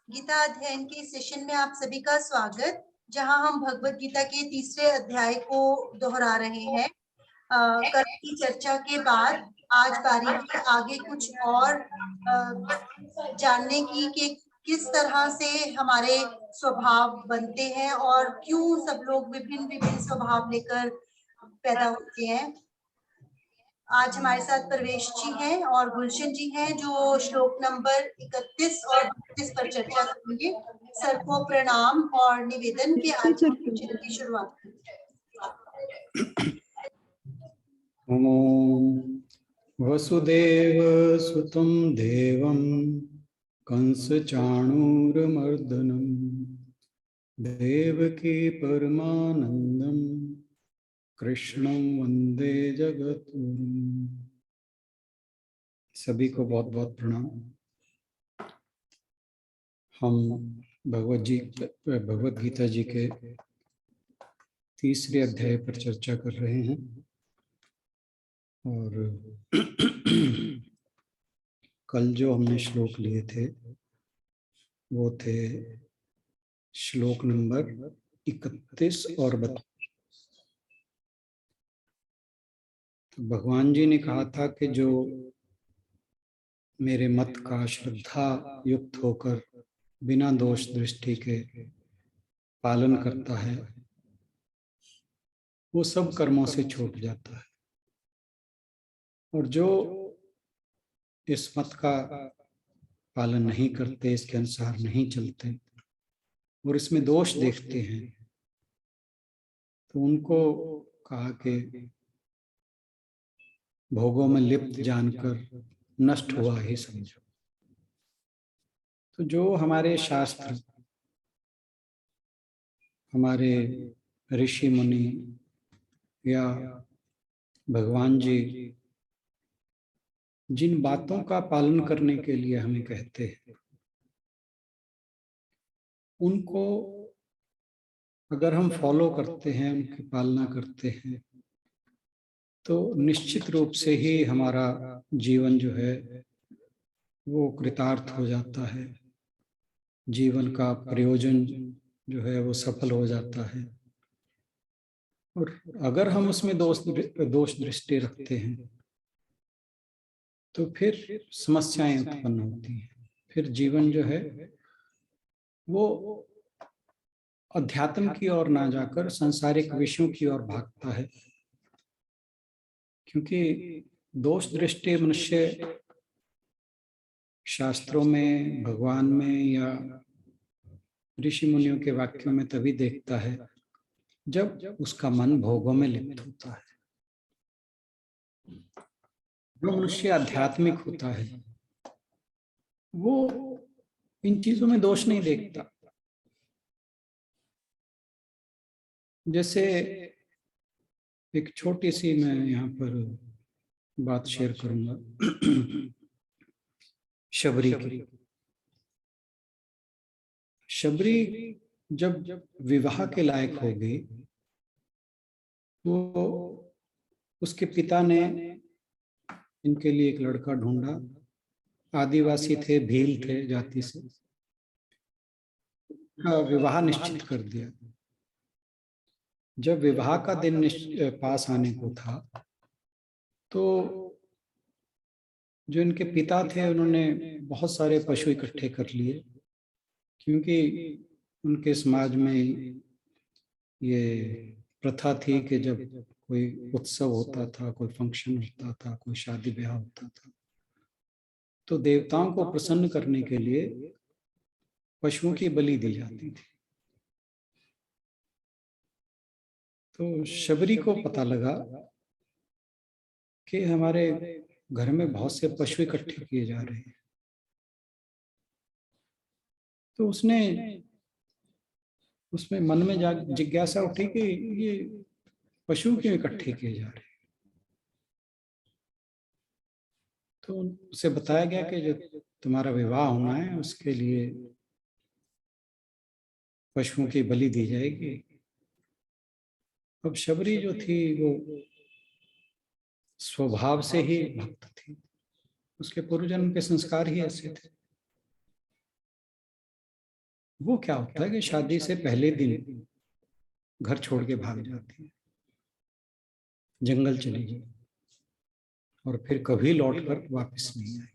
गीता अध्ययन के सेशन में आप सभी का स्वागत, जहां हम भगवत गीता के तीसरे अध्याय को दोहरा रहे हैं। कल की चर्चा के बाद आज बारी है आगे कुछ और जानने की कि किस तरह से हमारे स्वभाव बनते हैं और क्यों सब लोग विभिन्न विभिन्न स्वभाव लेकर पैदा होते हैं। आज हमारे साथ प्रवेश जी हैं और गुलशन जी हैं, जो श्लोक नंबर 31 और 32 पर चर्चा करेंगे। सर को प्रणाम और निवेदन के आज चित्र की शुरुआत ओम वसुदेव सुतं देवं कंस चाणूरमर्दनम देवकी परमानंदम कृष्णं वंदे जगद्गुरुम। सभी को बहुत बहुत प्रणाम। हम भगवत गीता जी के तीसरे अध्याय पर चर्चा कर रहे हैं और कल जो हमने श्लोक लिए थे वो थे श्लोक नंबर 31 और 32। तो भगवान जी ने कहा था कि जो मेरे मत का श्रद्धा युक्त होकर बिना दोष दृष्टि के पालन करता है वो सब कर्मों से छूट जाता है, और जो इस मत का पालन नहीं करते, इसके अनुसार नहीं चलते और इसमें दोष देखते हैं, तो उनको कहा कि भोगों में लिप्त जानकर नष्ट हुआ ही समझो। तो जो हमारे शास्त्र, हमारे ऋषि मुनि या भगवान जी जिन बातों का पालन करने के लिए हमें कहते हैं, उनको अगर हम फॉलो करते हैं, उनकी पालना करते हैं, तो निश्चित रूप से ही हमारा जीवन जो है वो कृतार्थ हो जाता है, जीवन का प्रयोजन जो है वो सफल हो जाता है। और अगर हम उसमें दोष दृष्टि रखते हैं तो फिर समस्याएं उत्पन्न होती हैं, फिर जीवन जो है वो अध्यात्म की ओर ना जाकर सांसारिक विषयों की ओर भागता है। क्योंकि दोष दृष्टि मनुष्य शास्त्रों में, भगवान में या ऋषि मुनियों के वाक्यों में तभी देखता है जब उसका मन भोगों में लिप्त होता है। जो मनुष्य आध्यात्मिक होता है वो इन चीजों में दोष नहीं देखता। जैसे एक छोटी सी मैं यहाँ पर बात शेयर करूंगा शबरी की। शबरी जब विवाह के लायक हो गई तो उसके पिता ने इनके लिए एक लड़का ढूंढा। आदिवासी थे, भील थे जाति से, विवाह निश्चित कर दिया। जब विवाह का दिन पास आने को था तो जो इनके पिता थे उन्होंने बहुत सारे पशु इकट्ठे कर लिए, क्योंकि उनके समाज में ये प्रथा थी कि जब कोई उत्सव होता था, कोई फंक्शन होता था, कोई शादी ब्याह होता था, तो देवताओं को प्रसन्न करने के लिए पशुओं की बलि दी जाती थी। तो शबरी को पता लगा कि हमारे घर में बहुत से पशु इकट्ठे किए जा रहे हैं। तो उसमें मन में जिज्ञासा उठी कि ये पशु क्यों इकट्ठे किए जा रहे हैं। तो उसे बताया गया कि जो तुम्हारा विवाह होना है उसके लिए पशुओं की बलि दी जाएगी। अब शबरी जो थी वो स्वभाव से ही भक्त थी, उसके पूर्व जन्म के संस्कार ही ऐसे थे। वो क्या होता है कि शादी से पहले दिन घर छोड़ के भाग जाती है, जंगल चली गई और फिर कभी लौटकर वापस नहीं आई।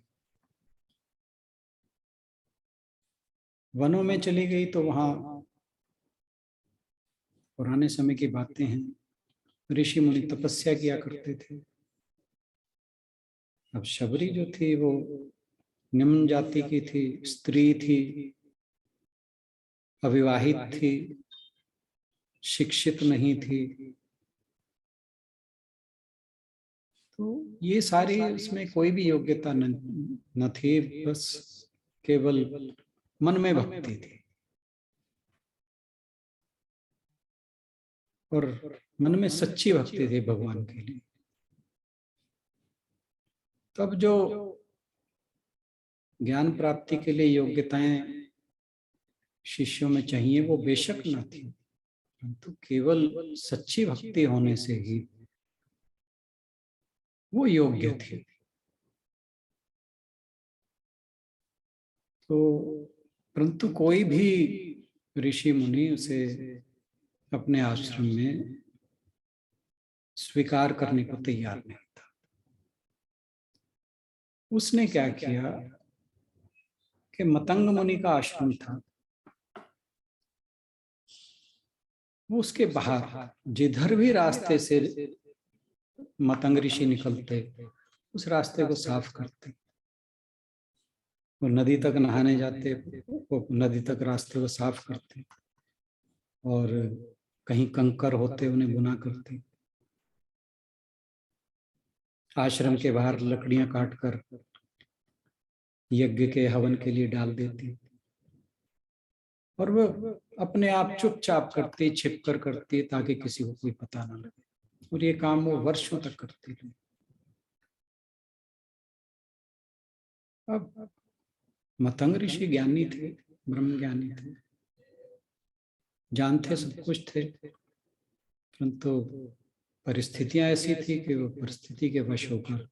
वनों में चली गई तो वहां पुराने समय की बातें हैं, ऋषि मुनि तपस्या किया करते थे। अब शबरी जो थी वो निम्न जाति की थी, स्त्री थी, अविवाहित थी, शिक्षित नहीं थी। तो ये सारी, उसमें कोई भी योग्यता न थी, बस केवल मन में भक्ति थी और मन में सच्ची भक्ति थी भगवान के लिए। तब जो ज्ञान प्राप्ति के लिए योग्यताएं शिष्यों में चाहिए वो बेशक न थी, परंतु केवल सच्ची भक्ति होने से ही वो योग्य थे। तो परंतु कोई भी ऋषि मुनि उसे अपने आश्रम में स्वीकार करने को तैयार नहीं था। उसने क्या किया कि मतंग मुनि का आश्रम था, वो उसके बाहर जिधर भी रास्ते से मतंग ऋषि निकलते उस रास्ते को साफ करते। वो नदी तक नहाने जाते, वो नदी तक रास्ते को साफ करते और कहीं कंकर होते उन्हें गुना करते। आश्रम के बाहर लकड़ियां काटकर यज्ञ के हवन के लिए डाल देती और वो अपने आप चुपचाप करती, छिपकर करती ताकि किसी को कोई पता ना लगे। और ये काम वो वर्षों तक करती रही। अब मतंग ऋषि ज्ञानी थे, ब्रह्म ज्ञानी थे, जानते सब कुछ थे, परंतु परिस्थितियां ऐसी थी कि वो परिस्थिति के वश होकर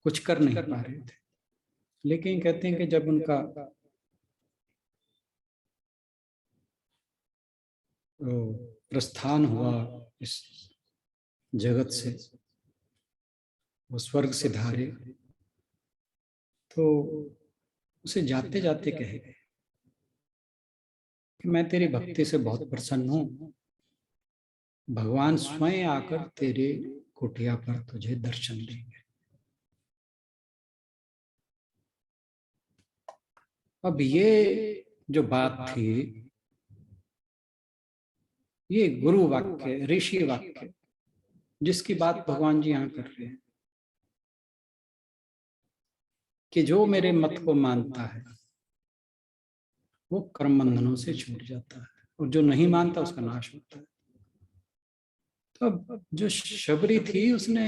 कुछ कर नहीं पा रहे थे। लेकिन कहते हैं कि जब उनका प्रस्थान हुआ इस जगत से, वो स्वर्ग से धारे, तो उसे जाते जाते कहे गए कि मैं तेरी भक्ति से बहुत प्रसन्न हूं, भगवान स्वयं आकर तेरे कुटिया पर तुझे दर्शन देंगे। अब ये जो बात थी, ये गुरु वाक्य, ऋषि वाक्य, जिसकी बात भगवान जी यहाँ कर रहे हैं कि जो मेरे मत को मानता है वो कर्म बंधनों से छूट जाता है और जो नहीं मानता उसका नाश होता है। तो अब जो शबरी थी उसने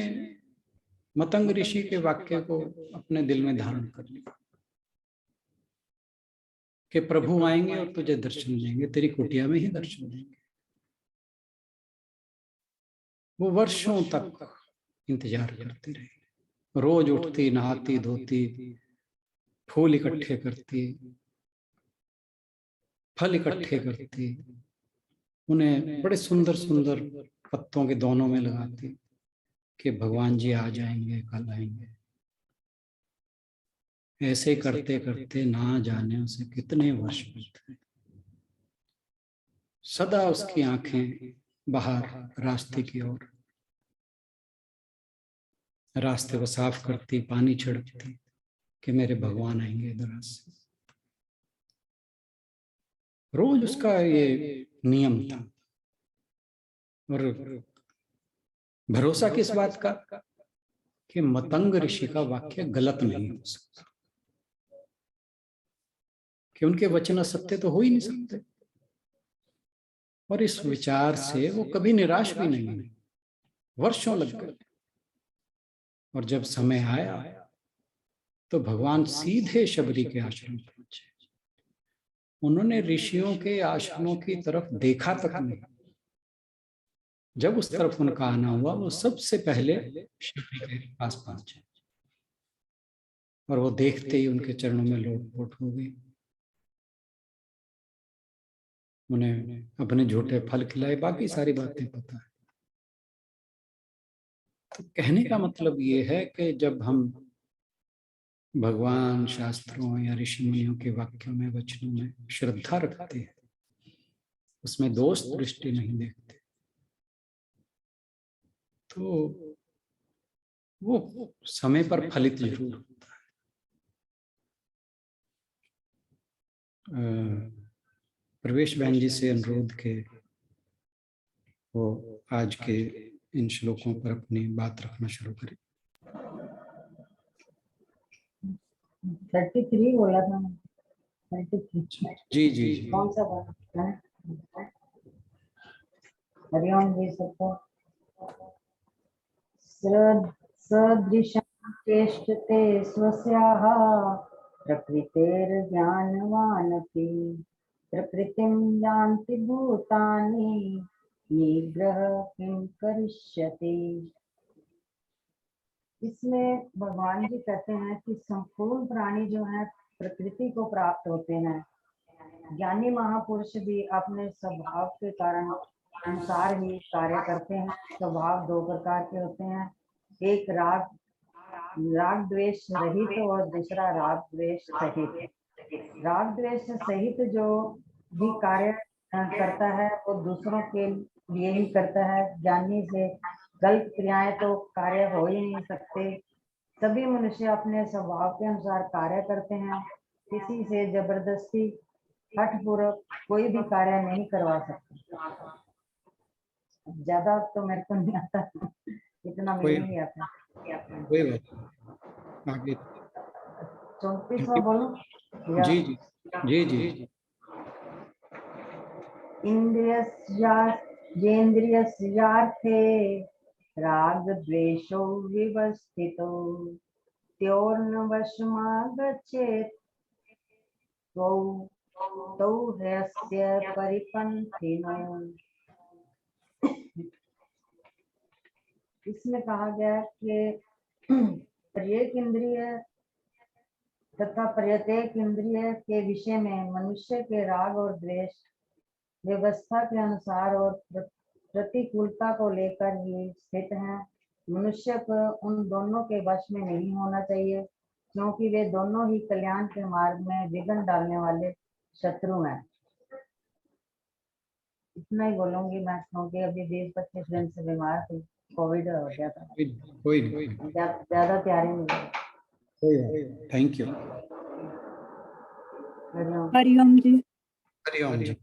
मतंग ऋषि के वाक्य को अपने दिल में धारण कर लिया कि प्रभु आएंगे और तुझे दर्शन देंगे, तेरी कुटिया में ही दर्शन देंगे। वो वर्षों तक इंतजार करती रही, रोज उठती, नहाती, धोती, फूल इकट्ठे करती, फल इकट्ठे करती, उन्हें बड़े सुंदर सुंदर पत्तों के दोनों में लगाती कि भगवान जी आ जाएंगे, कल आएंगे। ऐसे करते करते ना जाने उसे कितने वर्ष बीत गए। सदा उसकी आंखें बाहर रास्ते की ओर, रास्ते को साफ करती, पानी छिड़कती कि मेरे भगवान आएंगे इधर से। रोज उसका ये नियम था और भरोसा किस बात का कि मतंग ऋषि का वाक्य गलत नहीं हो सकता, कि उनके वचन असत्य तो हो ही नहीं सकते। और इस विचार से वो कभी निराश भी नहीं हुई। वर्षों लग गए और जब समय आया तो भगवान सीधे शबरी के आश्रम पहुंचे। उन्होंने ऋषियों के आश्रमों की तरफ देखा तक नहीं। जब उस तरफ उनका आना हुआ वो सबसे पहले शबरी के पास पहुंचे और वो देखते ही उनके चरणों में लोट पोट हो गई उन्हें अपने झूठे फल खिलाए, बाकी सारी बातें पता है। तो कहने का मतलब ये है कि जब हम भगवान, शास्त्रों या ऋषि मुनियों के वाक्यों में, वचनों में श्रद्धा रखते हैं, उसमें दोष दृष्टि नहीं देखते, तो वो समय पर फलित जरूर होता है। प्रवेश बहन जी से अनुरोध के वो आज के इन श्लोकों पर अपनी बात रखना शुरू करें। 33 बोला था, 33 जी जी जी। कौन सा बोला है? हरिओम जी सबको। सदृशं चेष्टते स्वस्याः प्रकृतेर्ज्ञानवानपि प्रकृतिं यान्ति भूतानि निग्रह किं करिष्यति। इसमें भगवान जी कहते हैं कि संपूर्ण प्राणी जो है प्रकृति को प्राप्त होते हैं। ज्ञानी महापुरुष भी अपने स्वभाव के कारण अनुसार ही कार्य करते हैं। स्वभाव दो प्रकार के होते हैं, एक राग द्वेष रहित और दूसरा राग द्वेष सहित। राग द्वेष सहित जो भी कार्य करता है वो दूसरों के लिए ही करता है। ज्ञानी से गलत क्रियाएं तो कार्य हो ही नहीं सकते। सभी मनुष्य अपने स्वभाव के अनुसार कार्य करते हैं, किसी से जबरदस्ती हठपूर्वक कोई भी कार्य नहीं करवा सकते। ज्यादा तो मेरे को नहीं आता, इतना मुझे नहीं आता। कोई बात नहीं, आगे 34वां बोलो। जी जी जी जी। इंद्रियस्यार्थे राग द्वेषो विवस्थितो त्योर्नवशमागच्छेत् तौ ह्यस्य परिपन्थिनो। इसमें कहा गया कि प्रत्येक इंद्रिय तथा प्रत्येक इंद्रिय के विषय में मनुष्य के राग और द्वेष व्यवस्था के अनुसार और प्रतिकूलता को लेकर ही स्थित है। मनुष्य को उन दोनों के वश में नहीं होना चाहिए, क्योंकि वे दोनों ही कल्याण के मार्ग में विघ्न डालने वाले शत्रु हैं। इतना ही बोलूंगी मैं, क्योंकि अभी 20-25 दिन से बीमार थी, कोविड हो गया था। कोई नहीं, ज्यादा तैयारी नहीं। Thank you. हरिओम जी। हरिओम जी।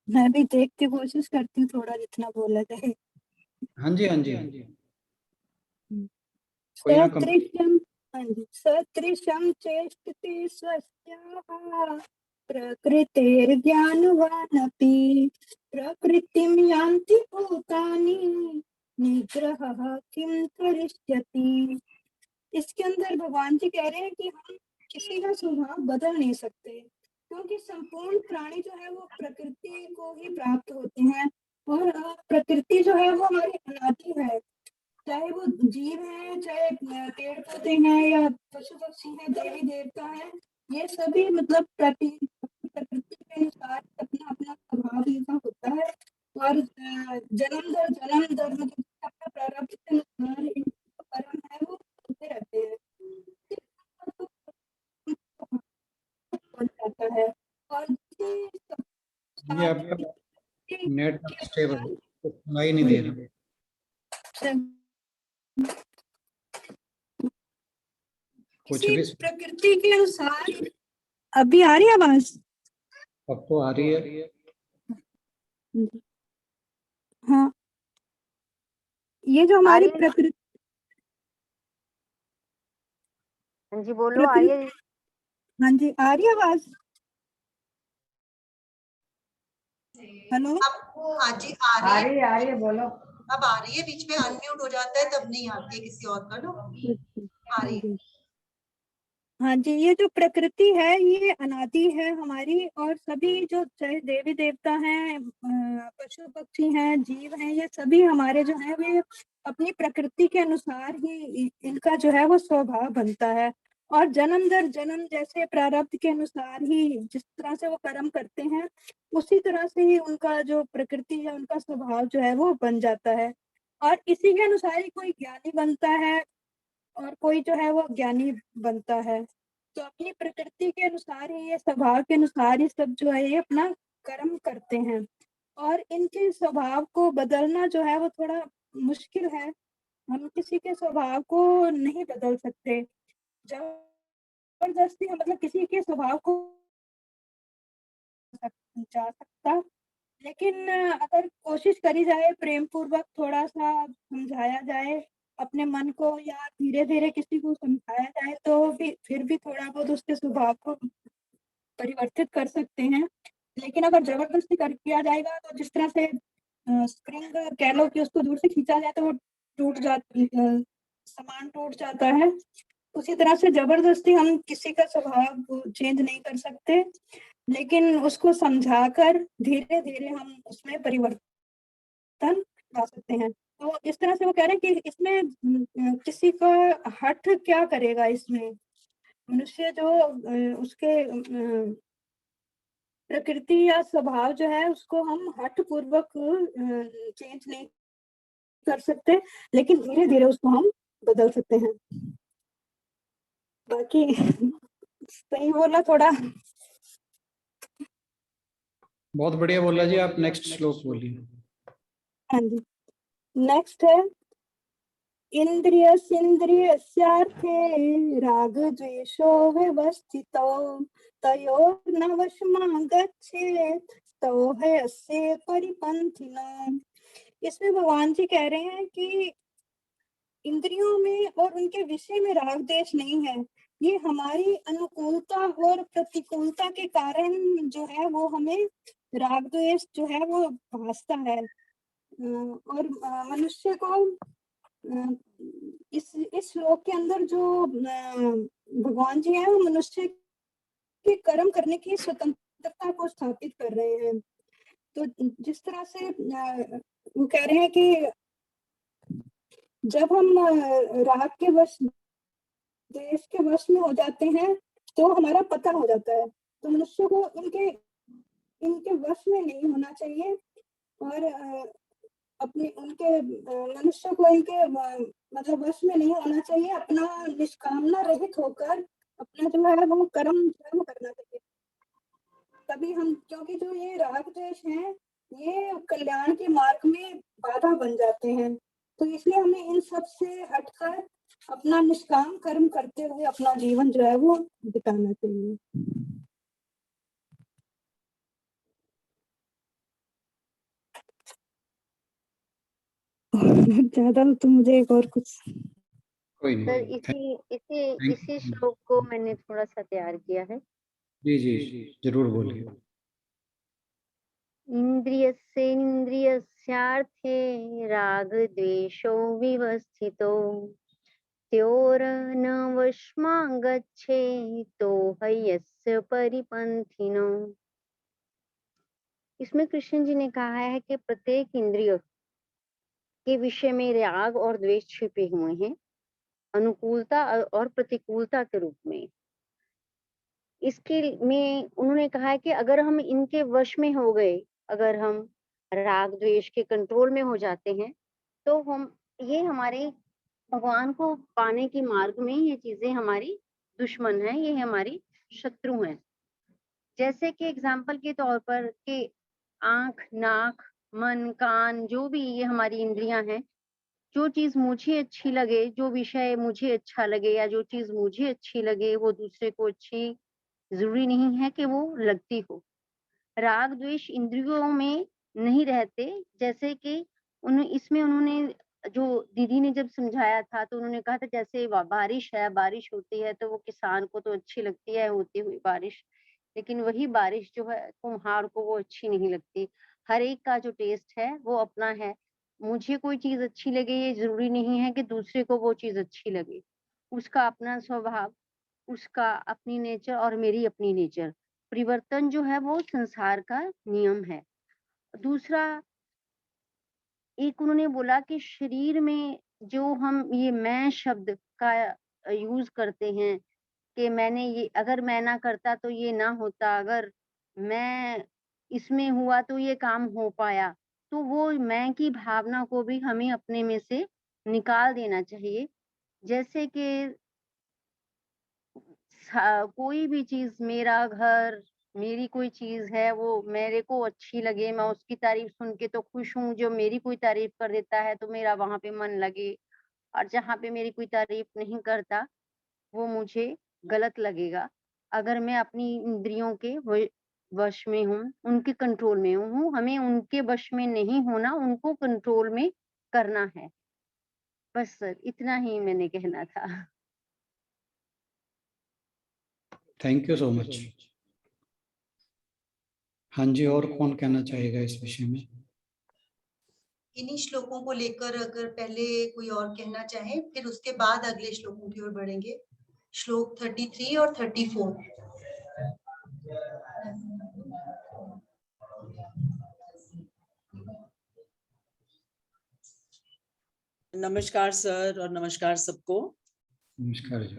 मैं भी देख के कोशिश करती हूँ थोड़ा जितना बोला जाए। हाँ जी हाँ जी। कोई ना सदृशं, हाँ जी, सदृशं चेष्टते स्वस्याः प्रकृतेर्ज्ञानवानपि प्रकृतिं यान्ति भूतानि निग्रहः किं करिष्यति। इसके अंदर भगवान जी कह रहे हैं कि हम किसी का स्वभाव बदल नहीं सकते, क्योंकि संपूर्ण प्राणी जो है वो प्रकृति को ही प्राप्त होते हैं। और प्रकृति जो है वो हमारी अनादि है, चाहे वो जीव है, चाहे पेड़ पौधे हैं या पशु पक्षी है, देवी देवता है, ये सभी मतलब प्रकृति के अनुसार अपना अपना स्वभाव इनका होता है। और जन्म दर मतलब अपना प्रारब्ध के अनुसार इनका कर्म है वो होते रहते हैं। बन जाता है। और ये आपका नेट स्टेबल सुनाई नहीं दे रहा। कुछ भी प्रकृति के अनुसार अभी आ रही है आवाज? अब तो आ रही है। हाँ, ये जो हमारी प्रकृति, हाँ जी बोलो, आ रही है। हाँ जी आ रही है आवाज? हेलो, आपको हाँ जी आ रही है, बोलो। अब आ रही है, बीच में अनम्यूट हो जाता है तब नहीं आती है, किसी और का लो। आ रही है। हाँ जी, ये जो प्रकृति है ये अनादि है हमारी, और सभी जो चाहे देवी देवता हैं, पशु पक्षी हैं, जीव हैं, ये सभी हमारे जो है वे अपनी प्रकृति के अनुसार ही इनका जो है वो स्वभाव बनता है। और जन्म दर जन्म जैसे प्रारब्ध के अनुसार ही जिस तरह से वो कर्म करते हैं, उसी तरह से ही उनका जो प्रकृति है, उनका स्वभाव जो है वो बन जाता है। और इसी के अनुसार ही कोई ज्ञानी बनता है और कोई जो है वो ज्ञानी बनता है। तो अपनी प्रकृति के अनुसार ही, ये स्वभाव के अनुसार ही सब जो है ये अपना कर्म करते हैं। और इनके स्वभाव को बदलना जो है वो थोड़ा मुश्किल है। हम किसी के स्वभाव को नहीं बदल सकते। जबरदस्ती हम मतलब किसी के स्वभाव को जा सकता, लेकिन अगर कोशिश करी जाए, प्रेम पूर्वक थोड़ा-सा समझाया जाए अपने मन को, या धीरे-धीरे किसी को समझाया जाए, तो भी फिर भी थोड़ा बहुत उसके स्वभाव को परिवर्तित कर सकते हैं। लेकिन अगर ज़बरदस्ती कर किया जाएगा तो जिस तरह से स्प्रिंग कह लो कि उसको दूर से खींचा जाए तो वो सामान टूट जाता है। उसी तरह से ज़बरदस्ती हम किसी का स्वभाव चेंज नहीं कर सकते, लेकिन उसको समझाकर धीरे-धीरे हम उसमें परिवर्तन ला सकते हैं। तो इस तरह से वो कह रहे हैं कि इसमें किसी का हठ क्या करेगा इसमें? मनुष्य जो उसके प्रकृति या स्वभाव जो है उसको हम हठ पूर्वक चेंज नहीं कर सकते, लेकिन धीरे-धीरे उसको हम बदल सकते हैं। बाकी सही बोला थोड़ा? बहुत बढ़िया बोला जी। आप नेक्स्ट श्लोक बोलिए। हाँ जी। नेक्स्ट है, इन्द्रियस्यार्थे रागद्वेषो व्यवस्थितौ तयोर्न वशमां गच्छेत् तौ ह्यस्य परिपन्थिनः। इसमें भगवान जी कह रहे हैं कि इंद्रियों में और उनके विषय में राग द्वेष नहीं है। ये हमारी अनुकूलता और प्रतिकूलता के कारण जो है वो हमें राग द्वेष जो है वो भासता है। और मनुष्य को इस श्लोक के अंदर जो भगवान जी हैं वो मनुष्य के कर्म करने की स्वतंत्रता को स्थापित कर रहे हैं। तो जिस तरह से वो कह रहे हैं कि जब हम राग के वश, देश के वश में हो जाते हैं तो हमारा पतन हो जाता है। तो मनुष्य को इनके इनके वश में नहीं होना चाहिए, और अपने उनके मनुष्य को इनके मतलब वश में नहीं होना चाहिए। अपना निष्कामना रहित होकर अपना जो है वो कर्म जो है वो करना चाहिए। तभी हम, क्योंकि जो ये राग द्वेष है ये कल्याण के मार्ग में बाधा बन जाते हैं। तो इसलिए हमें इन सब से हटकर अपना निष्काम कर्म करते हुए अपना जीवन जो है वो बिताना चाहिए। ज्यादा तो मुझे एक और कुछ कोई सर नहीं। इसी इसी थैंक इसी यू। श्लोक को मैंने थोड़ा सा तैयार किया है। जी जी, जरूर बोलिए। इन्द्रियस्येन्द्रियस्यार्थे रागद्वेषौ विवस्थितौ त्योर्न वशमां गच्छेतो ह्यस्य परिपन्थिनो। इसमें कृष्ण जी ने कहा है कि प्रत्येक इंद्रिय के विषय में राग और द्वेष छिपे हुए हैं, अनुकूलता और प्रतिकूलता के रूप में। इसके में उन्होंने कहा है कि अगर हम इनके वश में हो गए, अगर हम राग द्वेष के कंट्रोल में हो जाते हैं, तो हम ये हमारे भगवान को पाने के मार्ग में ये चीजें हमारी दुश्मन है, ये हमारी शत्रु हैं। जैसे कि एग्जाम्पल के तौर पर कि आंख, नाक, मन, कान, जो भी ये हमारी इंद्रियां हैं, जो चीज मुझे अच्छी लगे, जो विषय मुझे अच्छा लगे या जो चीज मुझे अच्छी लगे वो दूसरे को अच्छी जरूरी नहीं है कि वो लगती हो। राग द्वेष इंद्रियों में नहीं रहते। जैसे कि इसमें उन्होंने जो दीदी ने जब समझाया था तो उन्होंने कहा था जैसे बारिश है, बारिश होती है तो वो किसान को तो अच्छी लगती है होती हुई बारिश, लेकिन वही बारिश जो है कुम्हार को वो अच्छी नहीं लगती। हर एक का जो टेस्ट है वो अपना है। मुझे कोई चीज अच्छी लगे ये जरूरी नहीं है कि दूसरे को वो चीज अच्छी लगे। उसका अपना स्वभाव, उसका अपनी नेचर और मेरी अपनी नेचर। परिवर्तन जो है वो संसार का नियम है। दूसरा, एक उन्होंने बोला कि शरीर में जो हम ये मैं शब्द का यूज करते हैं, कि मैंने ये, अगर मैं ना करता तो ये ना होता, अगर मैं इसमें हुआ तो ये काम हो पाया। तो वो मैं की भावना को भी हमें अपने में से निकाल देना चाहिए। जैसे कि कोई भी चीज़, मेरा घर, मेरी कोई चीज़ है, वो मेरे को अच्छी लगे, मैं उसकी तारीफ़ सुन के तो खुश हूँ, जो मेरी कोई तारीफ़ कर देता है तो मेरा वहाँ पे मन लगे, और जहाँ पे मेरी कोई तारीफ़ नहीं करता, वो मुझे गलत लगेगा। अगर मैं अपनी इंद्रियों के वश में हूँ, उनके कंट्रोल में हूँ, हमें उनके वश में नहीं होना, उनको कंट्रोल में करना है। बस सर, इतना ही मैंने कहना था। Thank you so much. हाँ जी, और कौन कहना चाहेगा इस विषय में? इन्हीं श्लोकों को लेकर अगर पहले कोई और कहना चाहे, फिर उसके बाद अगले श्लोकों की ओर बढ़ेंगे। श्लोक 33 और 34। नमस्कार सर, और नमस्कार सबको। नमस्कार जी।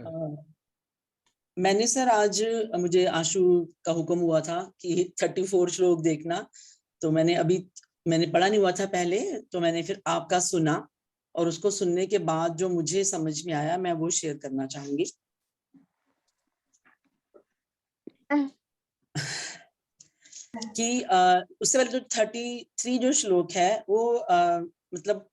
मैंने सर आज, मुझे आशु का हुक्म हुआ था कि 34 श्लोक देखना, तो मैंने पढ़ा नहीं हुआ था पहले, तो मैंने फिर आपका सुना, और उसको सुनने के बाद जो मुझे समझ में आया मैं वो शेयर करना चाहूंगी। कि उससे पहले जो 33 जो श्लोक है वो मतलब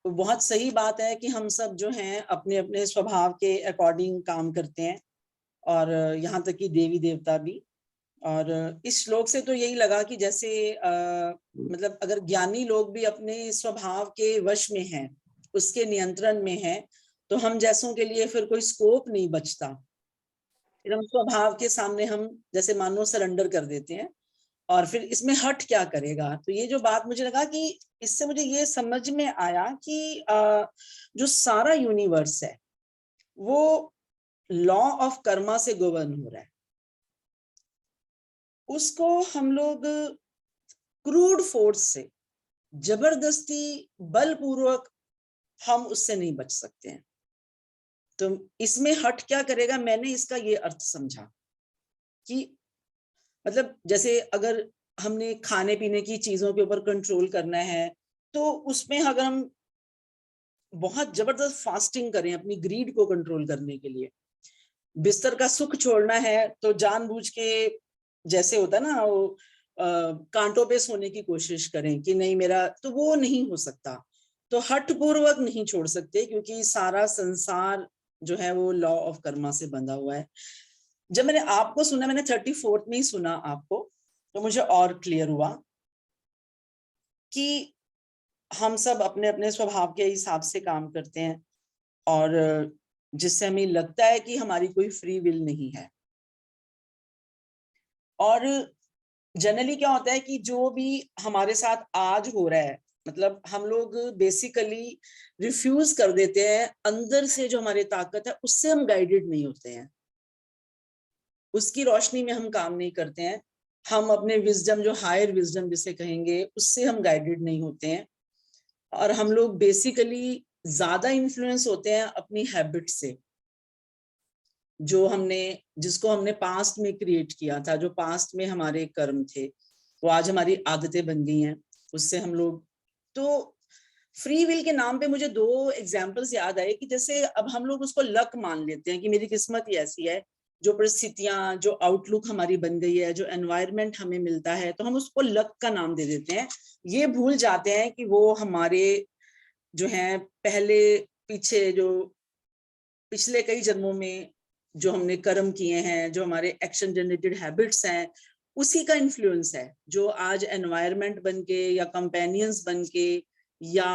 बहुत सही बात है कि हम सब जो हैं अपने अपने स्वभाव के अकॉर्डिंग काम करते हैं, और यहाँ तक कि देवी देवता भी। और इस श्लोक से तो यही लगा कि जैसे मतलब अगर ज्ञानी लोग भी अपने स्वभाव के वश में हैं, उसके नियंत्रण में हैं, तो हम जैसों के लिए फिर कोई स्कोप नहीं बचता। फिर हम स्वभाव के सामने हम जैसे मानो सरेंडर कर देते हैं, और फिर इसमें हट क्या करेगा। तो ये जो बात मुझे लगा कि इससे मुझे ये समझ में आया कि जो सारा यूनिवर्स है वो लॉ ऑफ कर्मा से गवर्न हो रहा है। उसको हम लोग क्रूड फोर्स से, जबरदस्ती, बलपूर्वक हम उससे नहीं बच सकते हैं। तो इसमें हट क्या करेगा, मैंने इसका ये अर्थ समझा कि मतलब जैसे अगर हमने खाने पीने की चीजों के ऊपर कंट्रोल करना है, तो उसमें अगर हम बहुत जबरदस्त फास्टिंग करें अपनी ग्रीड को कंट्रोल करने के लिए, बिस्तर का सुख छोड़ना है तो जानबूझ के, जैसे होता है ना वो कांटों पे सोने की कोशिश करें कि नहीं मेरा, तो वो नहीं हो सकता। तो हठपूर्वक नहीं छोड़ सकते, क्योंकि सारा संसार जो है वो लॉ ऑफ कर्मा से बंधा हुआ है। जब मैंने आपको सुना, मैंने 34 में ही सुना आपको, तो मुझे और क्लियर हुआ कि हम सब अपने अपने स्वभाव के हिसाब से काम करते हैं, और जिससे हमें लगता है कि हमारी कोई फ्री विल नहीं है। और जनरली क्या होता है कि जो भी हमारे साथ आज हो रहा है, मतलब हम लोग बेसिकली रिफ्यूज कर देते हैं, अंदर से जो हमारी ताकत है उससे हम गाइडेड नहीं होते हैं, उसकी रोशनी में हम काम नहीं करते हैं, हम अपने विजडम, जो हायर विजडम जिसे कहेंगे, उससे हम गाइडेड नहीं होते हैं, और हम लोग बेसिकली ज्यादा इन्फ्लुएंस होते हैं अपनी हैबिट से, जिसको हमने पास्ट में क्रिएट किया था, जो पास्ट में हमारे कर्म थे, वो आज हमारी आदतें बन गई हैं, उससे हम लोग। तो फ्री विल के नाम पे मुझे 2 एग्जांपल्स याद आए कि जैसे अब हम लोग उसको लक मान लेते हैं कि मेरी किस्मत ही ऐसी है, जो परिस्थितियां, जो आउटलुक हमारी बन गई है, जो एनवायरनमेंट हमें मिलता है, तो हम उसको लक का नाम दे देते हैं। ये भूल जाते हैं कि वो हमारे जो है पहले पीछे जो पिछले कई जन्मों में जो हमने कर्म किए हैं, जो हमारे एक्शन जनरेटेड हैबिट्स हैं, उसी का इन्फ्लुएंस है, जो आज एनवायरनमेंट बन के या कंपेनियंस बन के या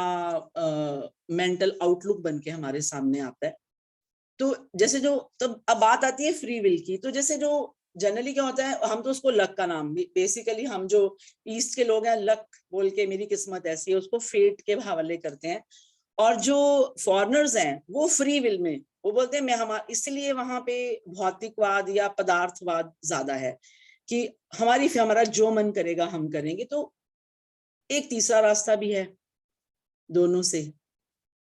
मेंटल आउटलुक बन के हमारे सामने आता है। तो जैसे जो, तब अब बात आती है फ्री विल की, तो जैसे जो जनरली क्या होता है, हम तो उसको लक का नाम, बेसिकली हम जो ईस्ट के लोग हैं, लक बोल के मेरी किस्मत ऐसी है, उसको फेट के हवाले करते हैं। और जो फॉरेनर्स हैं वो फ्री विल में वो बोलते हैं इसलिए वहां पे भौतिकवाद या पदार्थवाद ज्यादा है कि हमारा जो मन करेगा हम करेंगे। तो एक तीसरा रास्ता भी है दोनों से,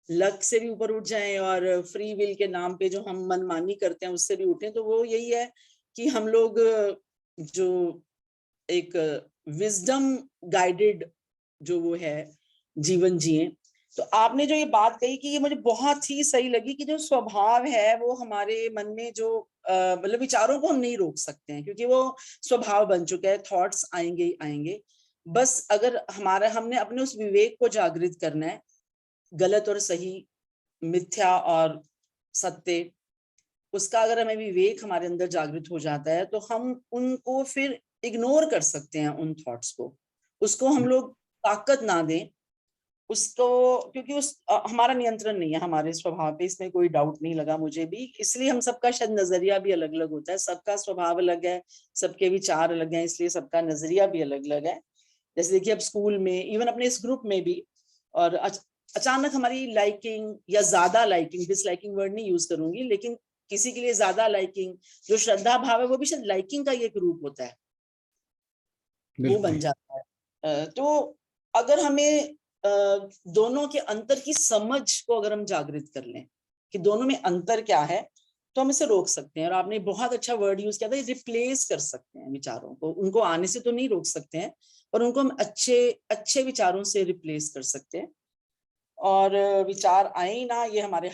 लक से भी ऊपर उठ जाएं और फ्री विल के नाम पे जो हम मनमानी करते हैं उससे भी उठें, तो वो यही है कि हम लोग जो एक विजडम गाइडेड जो वो है जीवन जिए। तो आपने जो ये बात कही कि ये मुझे बहुत ही सही लगी कि जो स्वभाव है वो हमारे मन में जो मतलब विचारों को हम नहीं रोक सकते हैं, क्योंकि वो स्वभाव बन चुका है, थॉट्स आएंगे ही आएंगे। बस अगर हमने अपने उस विवेक को जागृत करना है, गलत और सही, मिथ्या और सत्य, उसका अगर हमें विवेक हमारे अंदर जागृत हो जाता है तो हम उनको फिर इग्नोर कर सकते हैं, उन थॉट्स को, उसको हम लोग ताकत ना दें उसको, क्योंकि हमारा नियंत्रण नहीं है हमारे स्वभाव पे, इसमें कोई डाउट नहीं लगा मुझे भी। इसलिए हम सबका शायद नजरिया भी अलग अलग होता है, सबका स्वभाव अलग है, सबके विचार अलग हैं, इसलिए सबका नजरिया भी अलग अलग है। जैसे देखिए अब स्कूल में, इवन अपने इस ग्रुप में भी, और अचानक हमारी लाइकिंग या ज्यादा लाइकिंग, डिसलाइकिंग वर्ड नहीं यूज करूंगी, लेकिन किसी के लिए ज्यादा लाइकिंग, जो श्रद्धा भाव है वो भी शायद लाइकिंग का ही एक रूप होता है, वो बन जाता है। तो अगर हमें दोनों के अंतर की समझ को अगर हम जागृत कर लें कि दोनों में अंतर क्या है, तो हम इसे रोक सकते हैं। और आपने बहुत अच्छा वर्ड यूज किया था, रिप्लेस कर सकते हैं विचारों को, उनको आने से तो नहीं रोक सकते हैं, और उनको हम अच्छे अच्छे विचारों से रिप्लेस कर सकते हैं। और विचार आए ही ना, ये हमारे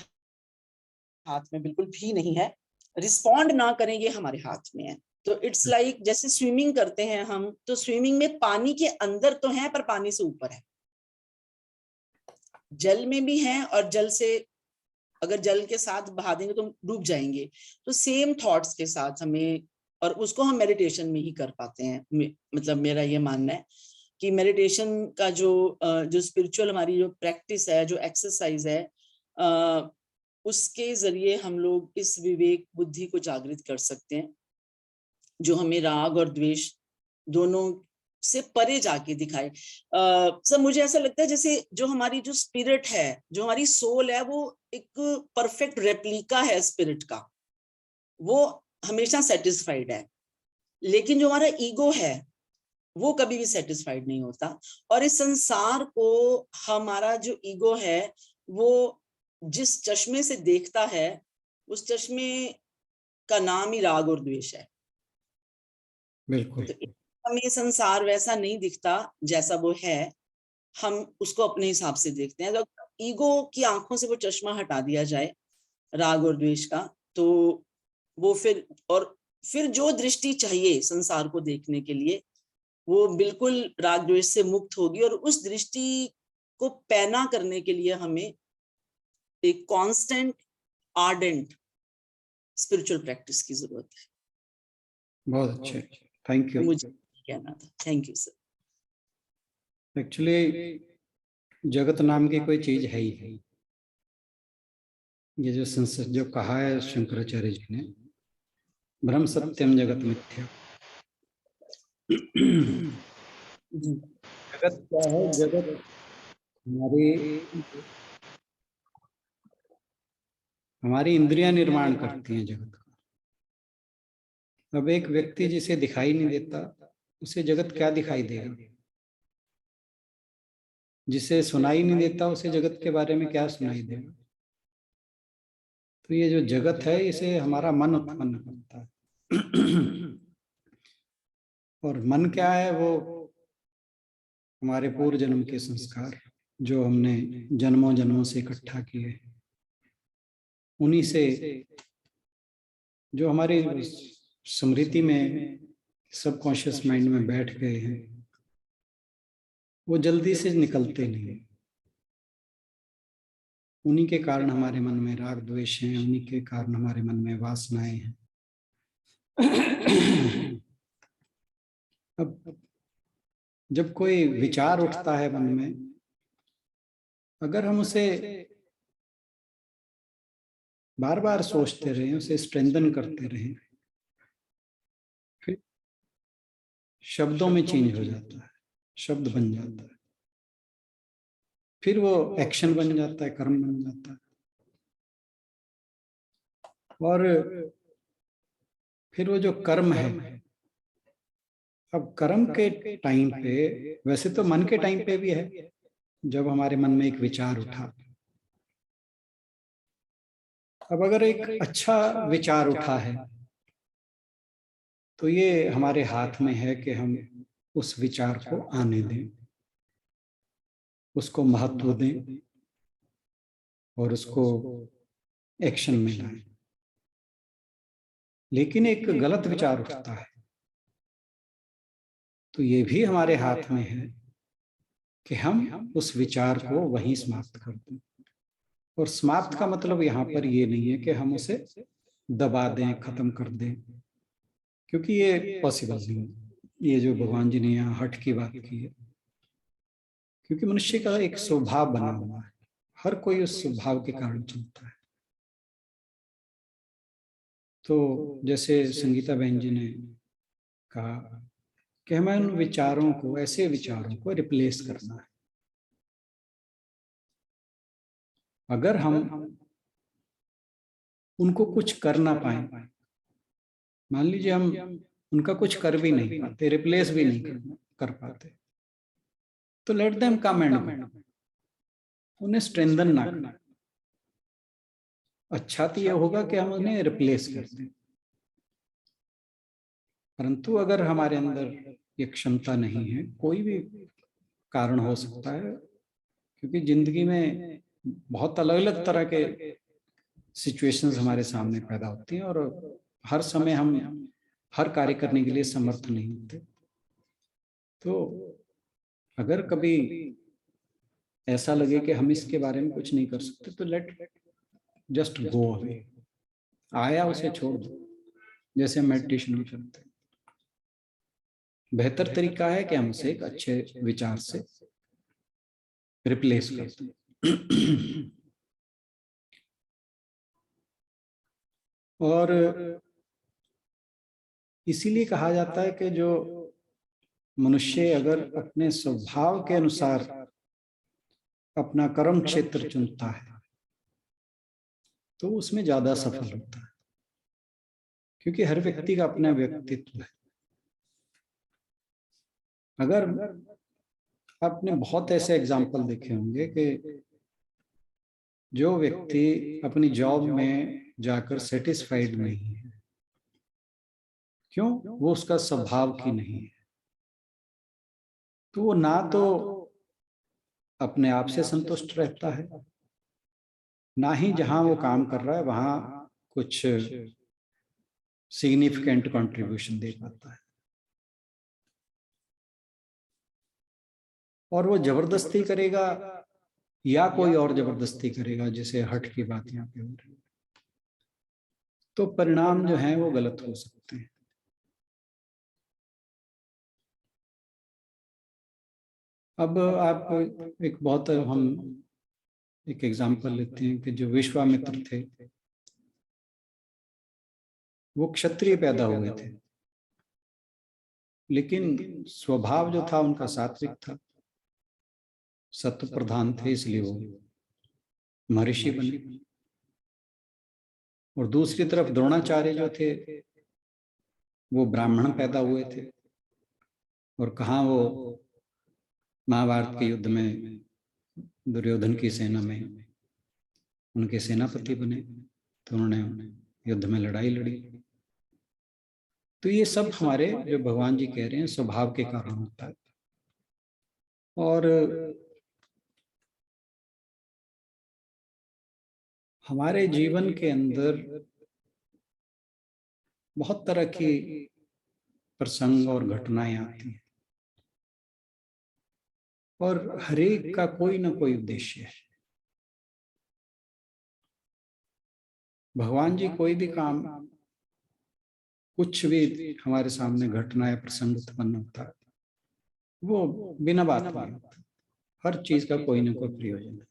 हाथ में बिल्कुल भी नहीं है, रिस्पॉन्ड ना करें ये हमारे हाथ में है। तो इट्स लाइक जैसे स्विमिंग करते हैं हम, तो स्विमिंग में पानी के अंदर तो है पर पानी से ऊपर है, जल में भी है, और जल से अगर जल के साथ बहा देंगे तो डूब जाएंगे। तो सेम थॉट्स के साथ हमें, और उसको हम मेडिटेशन में ही कर पाते हैं। मतलब मेरा ये मानना है कि मेडिटेशन का जो स्पिरिचुअल हमारी जो प्रैक्टिस है, जो एक्सरसाइज है, उसके जरिए हम लोग इस विवेक बुद्धि को जागृत कर सकते हैं, जो हमें राग और द्वेष दोनों से परे जाके दिखाए। सर मुझे ऐसा लगता है जैसे जो हमारी जो स्पिरिट है, जो हमारी सोल है, वो एक परफेक्ट रेप्लिका है स्पिरिट का, वो हमेशा सेटिस्फाइड है। लेकिन जो हमारा ईगो है वो कभी भी सेटिस्फाइड नहीं होता, और इस संसार को हमारा जो ईगो है वो जिस चश्मे से देखता है, उस चश्मे का नाम ही राग और द्वेष है। बिल्कुल। तो हमें संसार वैसा नहीं दिखता जैसा वो है, हम उसको अपने हिसाब से देखते हैं। तो ईगो की आंखों से वो चश्मा हटा दिया जाए राग और द्वेष का, तो वो फिर जो दृष्टि चाहिए संसार को देखने के लिए, वो बिल्कुल राग द्वेष से मुक्त होगी। और उस दृष्टि को पैना करने के लिए हमें एक कांस्टेंट आर्डेंट स्पिरिचुअल प्रैक्टिस की जरूरत है। बहुत अच्छे, थैंक यू। मुझे कहना था, थैंक यू सर। एक्चुअली जगत नाम की कोई चीज है ही नहीं। ये जो कहा है शंकराचार्य जी ने, ब्रह्म सत्यम जगत मिथ्या। जगत क्या है? जगत हमारी इंद्रियां निर्माण करती हैं जगत का। अब एक व्यक्ति जिसे दिखाई नहीं देता, उसे जगत क्या दिखाई देगा? जिसे सुनाई नहीं देता, उसे जगत के बारे में क्या सुनाई देगा? तो ये जो जगत है, इसे हमारा मन उत्पन्न करता है। और मन क्या है? वो हमारे पूर्व जन्म के संस्कार, जो हमने जन्मों जन्मों से इकट्ठा किए, उन्हीं से जो हमारी स्मृति में, सबकॉन्शियस माइंड में बैठ गए हैं, वो जल्दी से निकलते नहीं। उन्हीं के कारण हमारे मन में राग द्वेष हैं, उन्हीं के कारण हमारे मन में वासनाएं हैं। अब जब कोई विचार उठता है मन में, अगर हम उसे बार बार सोचते रहें, उसे स्ट्रेंथन करते रहें, फिर शब्दों में चेंज हो जाता है, शब्द बन जाता है, फिर वो एक्शन बन जाता है, कर्म बन जाता है। और फिर वो जो कर्म है, अब कर्म के टाइम पे, वैसे तो मन के टाइम पे भी है, जब हमारे मन में एक विचार उठा, अब अगर एक अच्छा विचार उठा है तो ये हमारे हाथ में है कि हम उस विचार को आने दें, उसको महत्व दें और उसको एक्शन में लाएं। लेकिन एक गलत विचार उठता है तो ये भी हमारे हाथ में है कि हम उस विचार को वहीं समाप्त कर दें। और समाप्त का मतलब यहाँ पर ये नहीं है कि हम उसे दबा दें, खत्म कर दें, क्योंकि ये पॉसिबल नहीं है। ये जो भगवान जी ने यहाँ हठ की बात की है, क्योंकि मनुष्य का एक स्वभाव बना हुआ है, हर कोई उस स्वभाव के कारण चलता है। तो जैसे संगीता बहन जी ने कहा कि हमें उन विचारों को, ऐसे विचारों को रिप्लेस करना है। अगर हम उनको कुछ कर ना पाए, मान लीजिए हम उनका कुछ कर भी नहीं पाते, रिप्लेस भी नहीं कर पाते, तो let them come and go, उन्हें स्ट्रेंथन ना करना। अच्छा तो यह होगा कि हम उन्हें रिप्लेस कर दें। परंतु अगर हमारे अंदर ये क्षमता नहीं है, कोई भी कारण हो सकता है, क्योंकि जिंदगी में बहुत अलग अलग तरह के सिचुएशंस हमारे सामने पैदा होती हैं और हर समय हम हर कार्य करने के लिए समर्थ नहीं होते। तो अगर कभी ऐसा लगे कि हम इसके बारे में कुछ नहीं कर सकते तो लेट जस्ट गो अवे, आया उसे छोड़ दो, जैसे मेडिटेशन में करते हैं। बेहतर तरीका है कि हम उसे एक अच्छे विचार से रिप्लेस कर दें। और इसीलिए कहा जाता है कि जो मनुष्य अगर अपने स्वभाव के अनुसार अपना कर्म क्षेत्र चुनता है तो उसमें ज्यादा सफल होता है, क्योंकि हर व्यक्ति का अपना व्यक्तित्व है। अगर आपने बहुत ऐसे एग्जाम्पल देखे होंगे कि जो व्यक्ति अपनी जॉब में जाकर सेटिस्फाइड नहीं है, क्यों? वो उसका स्वभाव की नहीं है, तो वो ना तो अपने आप से संतुष्ट रहता है, ना ही जहां वो काम कर रहा है वहां कुछ सिग्निफिकेंट कंट्रीब्यूशन दे पाता है। और वो जबरदस्ती करेगा या कोई और जबरदस्ती करेगा, जैसे हठ की बात यहाँ पे हो रही है, तो परिणाम जो है वो गलत हो सकते हैं। अब आप एक बहुत हम एक एग्जांपल लेते हैं कि जो विश्वामित्र थे वो क्षत्रिय पैदा हुए थे, लेकिन स्वभाव जो था उनका सात्विक था, सत्व प्रधान थे, इसलिए वो महर्षि बने। और दूसरी तरफ द्रोणाचार्य जो थे वो ब्राह्मण पैदा हुए थे, और कहाँ वो महाभारत के युद्ध में दुर्योधन की सेना में उनके सेनापति बने, तो उन्होंने युद्ध में लड़ाई लड़ी। तो ये सब हमारे जो भगवान जी कह रहे हैं स्वभाव के कारण होता है। और हमारे जीवन के अंदर बहुत तरह की प्रसंग और घटनाएं आती हैं, और हरेक का कोई ना कोई उद्देश्य है। भगवान जी कोई भी काम, कुछ भी हमारे सामने घटना या प्रसंग उत्पन्न होता है, वो बिना बात नहीं होता, हर चीज का कोई ना कोई प्रयोजन है।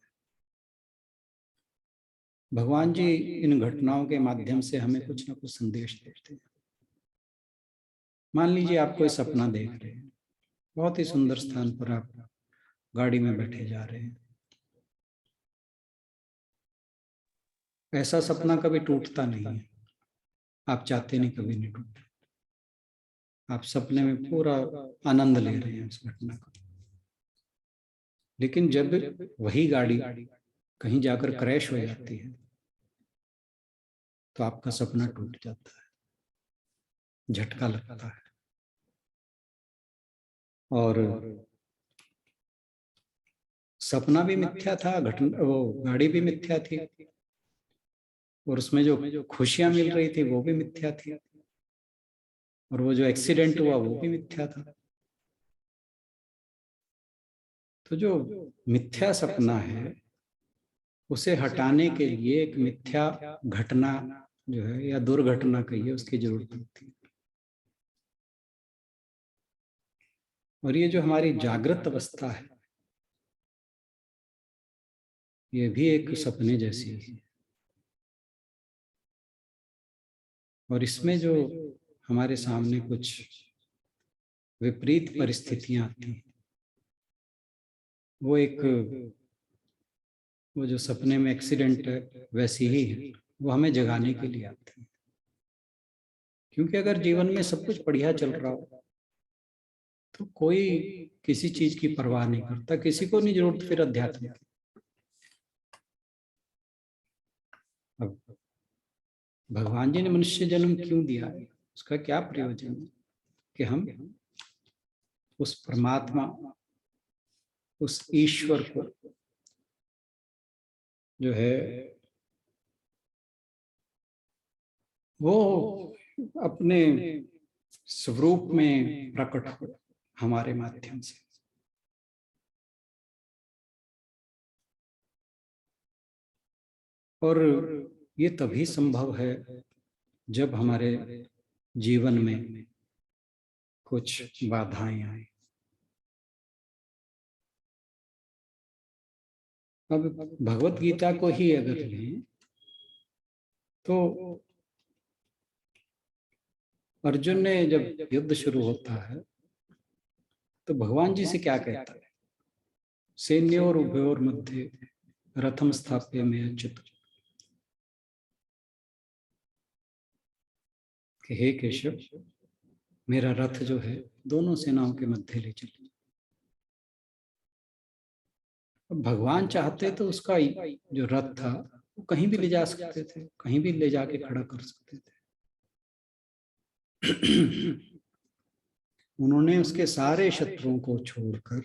भगवान जी इन घटनाओं के माध्यम से हमें कुछ ना कुछ संदेश देते हैं। मान लीजिए आप कोई सपना देख रहे हैं, बहुत ही सुंदर स्थान पर आप गाड़ी में बैठे जा रहे हैं, ऐसा सपना कभी टूटता नहीं है, आप चाहते नहीं कभी नहीं टूटे, आप सपने में पूरा आनंद ले रहे हैं उस घटना का। लेकिन जब वही गाड़ी कहीं जाकर क्रैश हो जाती है तो आपका सपना टूट जाता है, झटका लगता है। और सपना भी मिथ्या था, वो गाड़ी भी मिथ्या थी, और उसमें जो खुशियां मिल रही थी वो भी मिथ्या थी, और वो जो एक्सीडेंट हुआ वो भी मिथ्या था। तो जो मिथ्या सपना है उसे हटाने के लिए एक मिथ्या घटना जो है या दुर्घटना कहिए उसकी जरूरत होती है। और ये जो हमारी जागृत अवस्था है ये भी एक सपने जैसी है। और इसमें जो हमारे सामने कुछ विपरीत परिस्थितियां आती हैं वो जो सपने में एक्सीडेंट है वैसी ही है, वो हमें जगाने के लिए आती है। क्योंकि अगर जीवन में सब कुछ बढ़िया चल रहा हो तो कोई किसी चीज की परवाह नहीं करता, किसी को नहीं जरूरत फिर अध्यात्म की। अब भगवान जी ने मनुष्य जन्म क्यों दिया है, उसका क्या प्रयोजन है कि हम उस परमात्मा, उस ईश्वर को जो है वो अपने स्वरूप में प्रकट हो हमारे माध्यम से। और ये तभी संभव है जब हमारे जीवन में कुछ बाधाएं आए। अब भगवत गीता को ही अगर लें तो अर्जुन ने जब युद्ध शुरू होता है तो भगवान जी से क्या कहता है, सैन्योर उभयोर मध्य रथम स्थाप्य में अच्युत, कि हे केशव मेरा रथ जो है दोनों सेनाओं के मध्य ले चलिए। अब भगवान चाहते तो उसका जो रथ था वो कहीं भी ले जा सकते थे, कहीं भी ले जाके खड़ा कर सकते थे। उन्होंने उसके सारे शत्रुओं को छोड़कर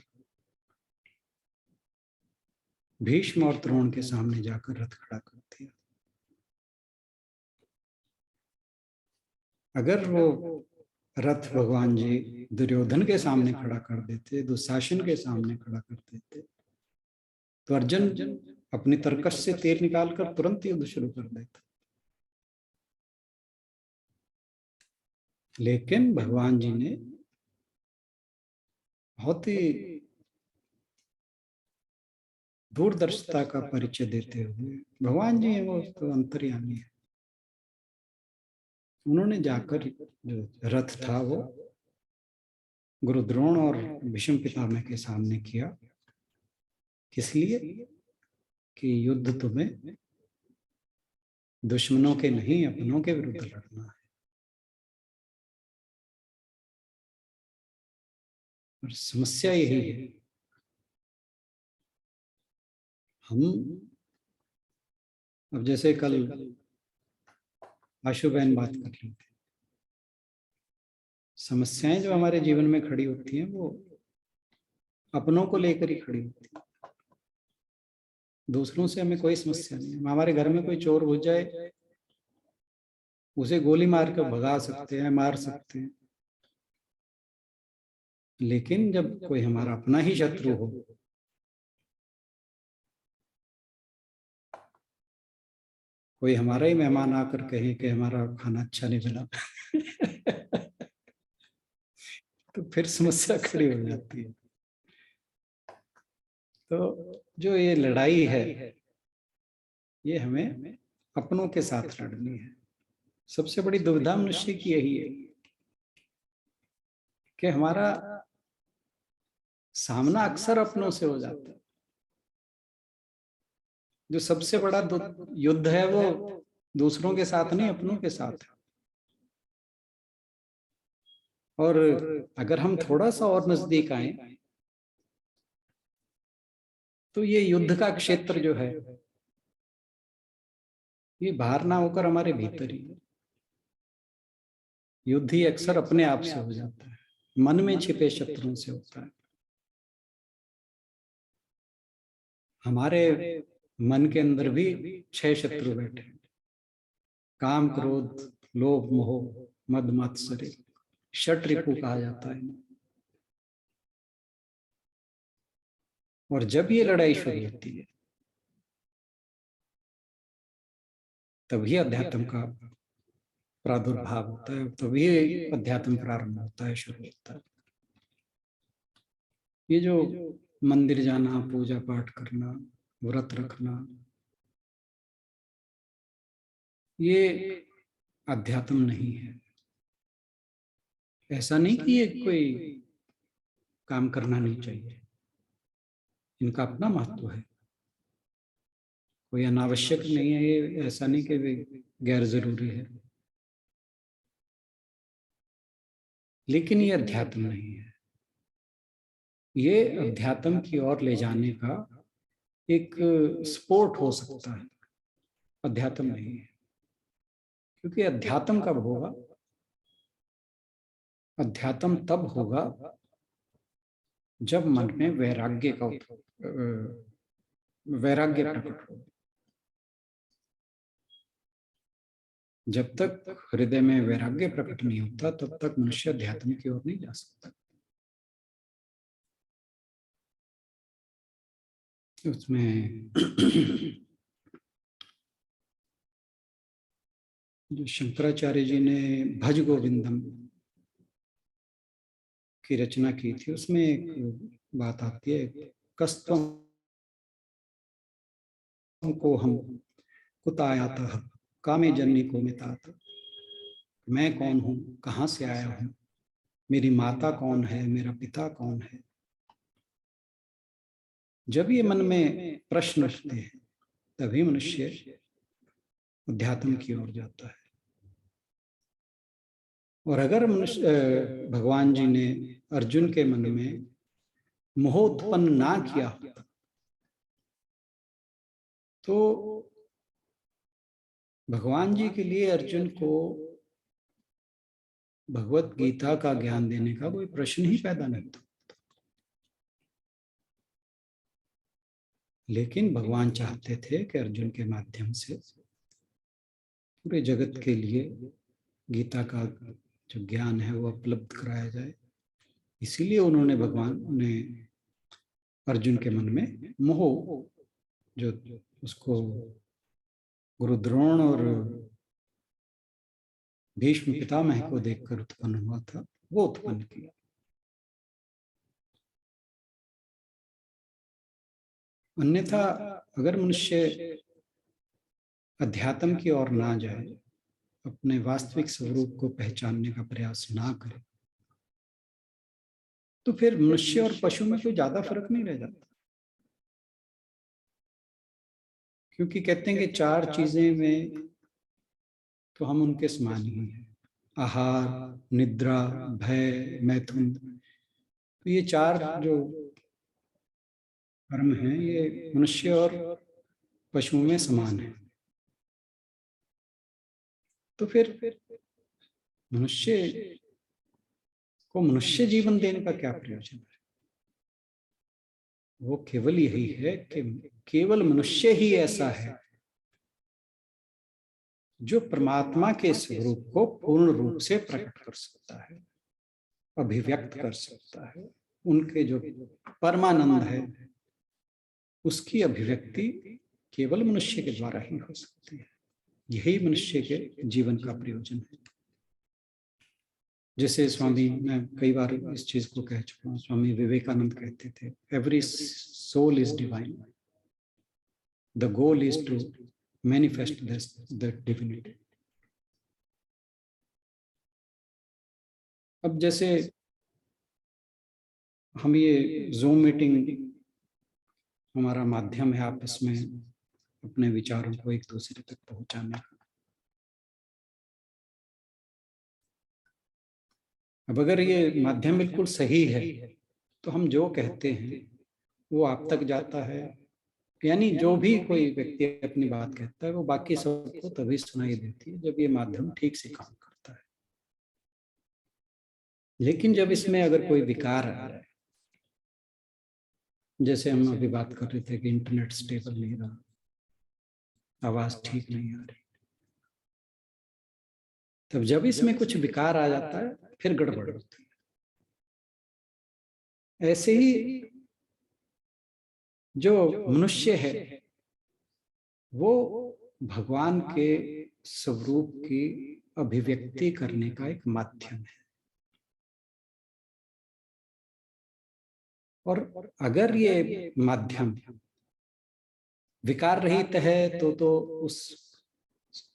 भीष्म और द्रोण के सामने जाकर रथ खड़ा कर दिया। अगर वो रथ भगवान जी दुर्योधन के सामने खड़ा कर देते, दुशासन के सामने खड़ा कर देते, तो अर्जुन अपनी तरकश से तीर निकालकर तुरंत युद्ध शुरू कर देता। लेकिन भगवान जी ने बहुत ही दूरदर्शिता का परिचय देते हुए, भगवान जी वो तो अंतर्यामी है, उन्होंने जाकर जो रथ था वो गुरु द्रोण और भीष्म पितामह के सामने किया। किस लिए? कि युद्ध तुम्हें दुश्मनों के नहीं अपनों के विरुद्ध लड़ना है। और समस्या यही है, हम अब जैसे कल आशु बहन बात कर रही थी, समस्याएं जो हमारे जीवन में खड़ी होती हैं वो अपनों को लेकर ही खड़ी होती है, दूसरों से हमें कोई समस्या नहीं है। हमारे घर में कोई चोर घुस जाए उसे गोली मार कर भगा सकते हैं, मार सकते हैं, लेकिन जब कोई हमारा अपना ही शत्रु हो, कोई हमारा ही मेहमान आकर कहे कि हमारा खाना अच्छा नहीं बना तो फिर समस्या खड़ी हो जाती है। तो जो ये लड़ाई है ये हमें अपनों के साथ लड़नी है। सबसे बड़ी दुविधा मनुष्य की यही है कि हमारा सामना अक्सर अपनों से हो जाता है। जो सबसे बड़ा युद्ध है वो दूसरों के साथ नहीं, अपनों के साथ है। और अगर हम थोड़ा सा और नजदीक आए तो ये युद्ध का क्षेत्र जो है ये बाहर ना होकर हमारे भीतर ही है। युद्ध ही अक्सर अपने आप से हो जाता है, मन में छिपे शत्रुओं से होता है। हमारे मन के अंदर भी 6 शत्रु बैठे हैं, काम, क्रोध, लोभ, मोह, मद, मात्सर्य, षट रिपु कहा जाता है। और जब ये लड़ाई शुरू होती है तभी अध्यात्म का प्रादुर्भाव होता है, तभी अध्यात्म प्रारंभ होता है, शुरू होता है। ये जो मंदिर जाना, पूजा पाठ करना, व्रत रखना, ये अध्यात्म नहीं है। ऐसा नहीं कि ये कोई काम करना नहीं चाहिए, इनका अपना महत्व है, कोई अनावश्यक नहीं है। ये ऐसा नहीं कि वे गैर जरूरी है, लेकिन ये अध्यात्म नहीं है। ये अध्यात्म की ओर ले जाने का एक स्पोर्ट हो सकता है, अध्यात्म नहीं है। क्योंकि अध्यात्म कब होगा? अध्यात्म तब होगा जब मन में वैराग्य प्रकट हो। जब तक हृदय में वैराग्य प्रकट नहीं होता तब तक मनुष्य अध्यात्म की ओर नहीं जा सकता। उसमें जो शंकराचार्य जी ने भज गोविंदम की रचना की थी, उसमें एक बात आती है, कस्तम को हम कुतायाता कामे जन्नी को मिताता। मैं कौन हूँ, कहाँ से आया हूँ, मेरी माता कौन है, मेरा पिता कौन है। जब ये मन में प्रश्न उठते हैं तभी मनुष्य अध्यात्म की ओर जाता है। और अगर मनुष्य भगवान जी ने अर्जुन के मन में मोह उत्पन्न ना किया होता तो भगवान जी के लिए अर्जुन को भगवत गीता का ज्ञान देने का कोई प्रश्न ही पैदा नहीं था। लेकिन भगवान चाहते थे कि अर्जुन के माध्यम से पूरे जगत के लिए गीता का जो ज्ञान है वो उपलब्ध कराया जाए। इसीलिए उन्होंने, भगवान ने अर्जुन के मन में मोह, जो उसको गुरु द्रोण और भीष्म पितामह को देखकर उत्पन्न हुआ था, वो उत्पन्न किया। अन्यथा अगर मनुष्य अध्यात्म की ओर ना जाए, अपने वास्तविक स्वरूप को पहचानने का प्रयास ना करे, तो फिर मनुष्य और पशु में कोई ज्यादा फर्क नहीं रह जाता। क्योंकि कहते हैं कि 4 चीजें में तो हम उनके समान ही हैं, आहार, निद्रा, भय, मैथुन। तो ये 4 जो कर्म हैं ये मनुष्य और पशुओं में समान है। तो फिर मनुष्य को मनुष्य जीवन देने का क्या प्रयोजन है? वो केवल यही है कि केवल मनुष्य ही ऐसा है जो परमात्मा के स्वरूप को पूर्ण रूप से प्रकट कर सकता है, अभिव्यक्त कर सकता है। उनके जो परमानंद है उसकी अभिव्यक्ति केवल मनुष्य के द्वारा ही हो सकती है। यही मनुष्य के जीवन का प्रयोजन है। जैसे स्वामी, मैं कई बार इस चीज को कह चुका हूँ, स्वामी विवेकानंद कहते थे, every soul is divine, the goal is to manifest the divinity. अब जैसे हम ये जूम मीटिंग हमारा माध्यम है आपस में अपने विचारों को एक दूसरे तक पहुंचाने का। अब अगर ये माध्यम बिल्कुल सही है तो हम जो कहते हैं वो आप तक जाता है, यानी जो भी कोई व्यक्ति अपनी बात कहता है वो बाकी सबको तभी सुनाई देती है जब ये माध्यम ठीक से काम करता है। लेकिन जब इसमें अगर कोई विकार आ रहा है, जैसे हम अभी बात कर रहे थे कि इंटरनेट स्टेबल नहीं रहा, आवाज ठीक नहीं आ रही, तब जब इसमें कुछ विकार आ जाता है फिर गड़बड़ होती है। ऐसे ही जो मनुष्य है वो भगवान के स्वरूप की अभिव्यक्ति करने का एक माध्यम है। और अगर ये माध्यम विकार रहित है तो उस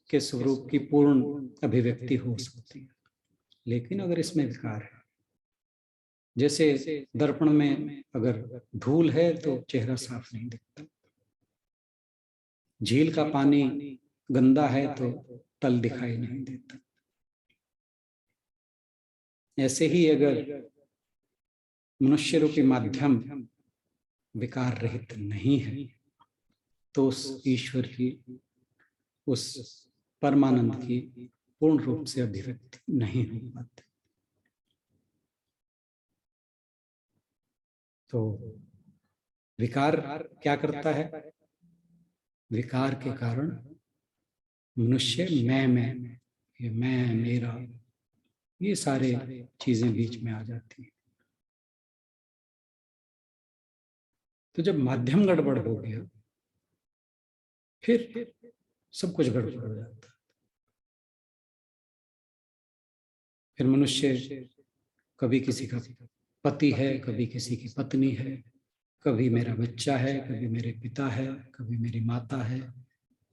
के स्वरूप की पूर्ण अभिव्यक्ति हो सकती है। लेकिन अगर इसमें विकार है, जैसे दर्पण में अगर धूल है तो चेहरा साफ नहीं दिखता, झील का पानी गंदा है तो तल दिखाई नहीं देता, ऐसे ही अगर मनुष्य रूपी माध्यम विकार रहित नहीं है तो उस ईश्वर की, उस परमानंद की पूर्ण रूप से अभिव्यक्ति नहीं हो पाती। तो विकार क्या करता है? विकार के कारण मनुष्य ये मैं मेरा ये सारे चीजें बीच में आ जाती हैं। तो जब माध्यम गड़बड़ हो गया फिर सब कुछ गड़बड़ हो जाता है। फिर मनुष्य कभी किसी का पति है, कभी किसी की पत्नी है, कभी मेरा बच्चा है, कभी मेरे पिता है, कभी मेरी माता है,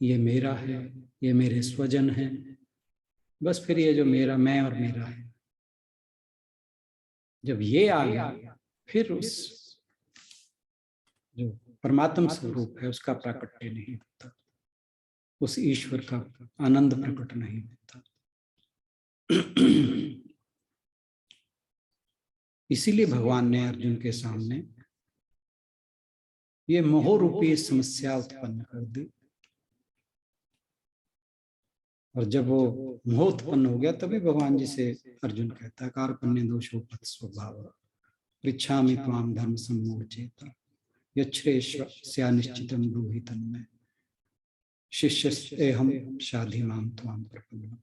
ये मेरा है, ये मेरे स्वजन हैं। बस फिर ये जो मेरा, मैं और मेरा है, जब ये आ गया फिर उस जो परमात्म स्वरूप है उसका प्राकट्य नहीं होता, उस ईश्वर का आनंद प्रकट नहीं होता। इसीलिए भगवान ने अर्जुन के सामने ये मोह रूपी समस्या उत्पन्न कर दी। और जब वो मोह उत्पन्न हो गया तभी भगवान जी से अर्जुन कहता है कार्पण्य दोषोपत स्वभाव पृच्छामि त्वाम धर्म सम्मोचेता यच्छ्रेष्या निश्चितम ब्रूहि तन्मे शिष्यस्तेहं शाधि माम त्वाम प्रपन्नम।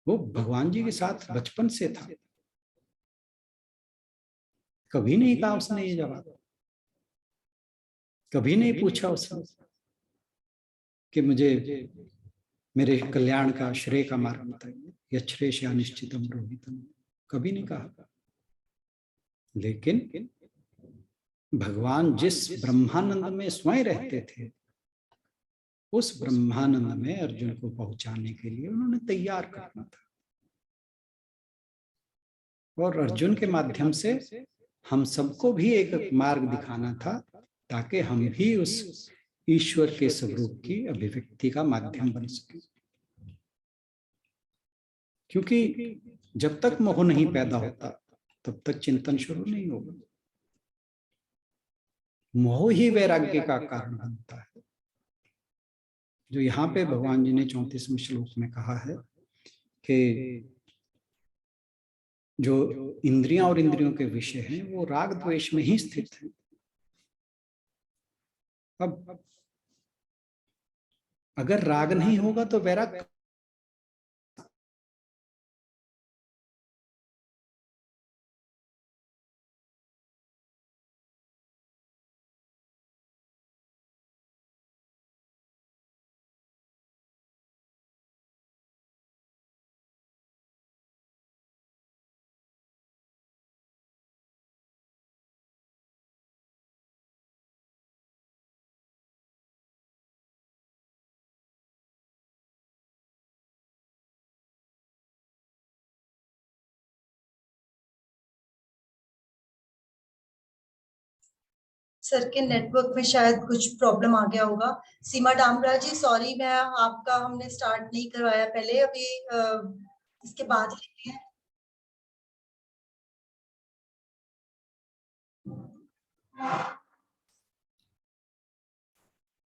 वो भगवान जी के साथ बचपन से था, कभी नहीं कहा उसने ये जवाब, कभी नहीं पूछा उसने कि मुझे मेरे कल्याण का श्रेय का मार्ग बताइए, यच्छ्रेष्या निश्चितम ब्रूहि तन्मे, कभी नहीं कहा। लेकिन भगवान जिस ब्रह्मानंद में स्वयं रहते थे उस ब्रह्मानंद में अर्जुन को पहुंचाने के लिए उन्होंने तैयार करना था। और अर्जुन के माध्यम से हम सबको भी एक मार्ग दिखाना था ताकि हम भी उस ईश्वर के स्वरूप की अभिव्यक्ति का माध्यम बन सके। क्योंकि जब तक मोह नहीं पैदा होता तब तक चिंतन शुरू नहीं होगा। मोह ही वैराग्य का कारण बनता है। जो यहाँ पे भगवान जी ने 34वें श्लोक में कहा है कि जो इंद्रियां और इंद्रियों के विषय हैं वो राग द्वेष में ही स्थित है। अब अगर राग नहीं होगा तो वैराग सर के नेटवर्क में शायद कुछ प्रॉब्लम आ गया होगा। सीमा डामरा जी सॉरी, मैं आपका हमने स्टार्ट नहीं करवाया पहले, अभी इसके बाद लेते हैं।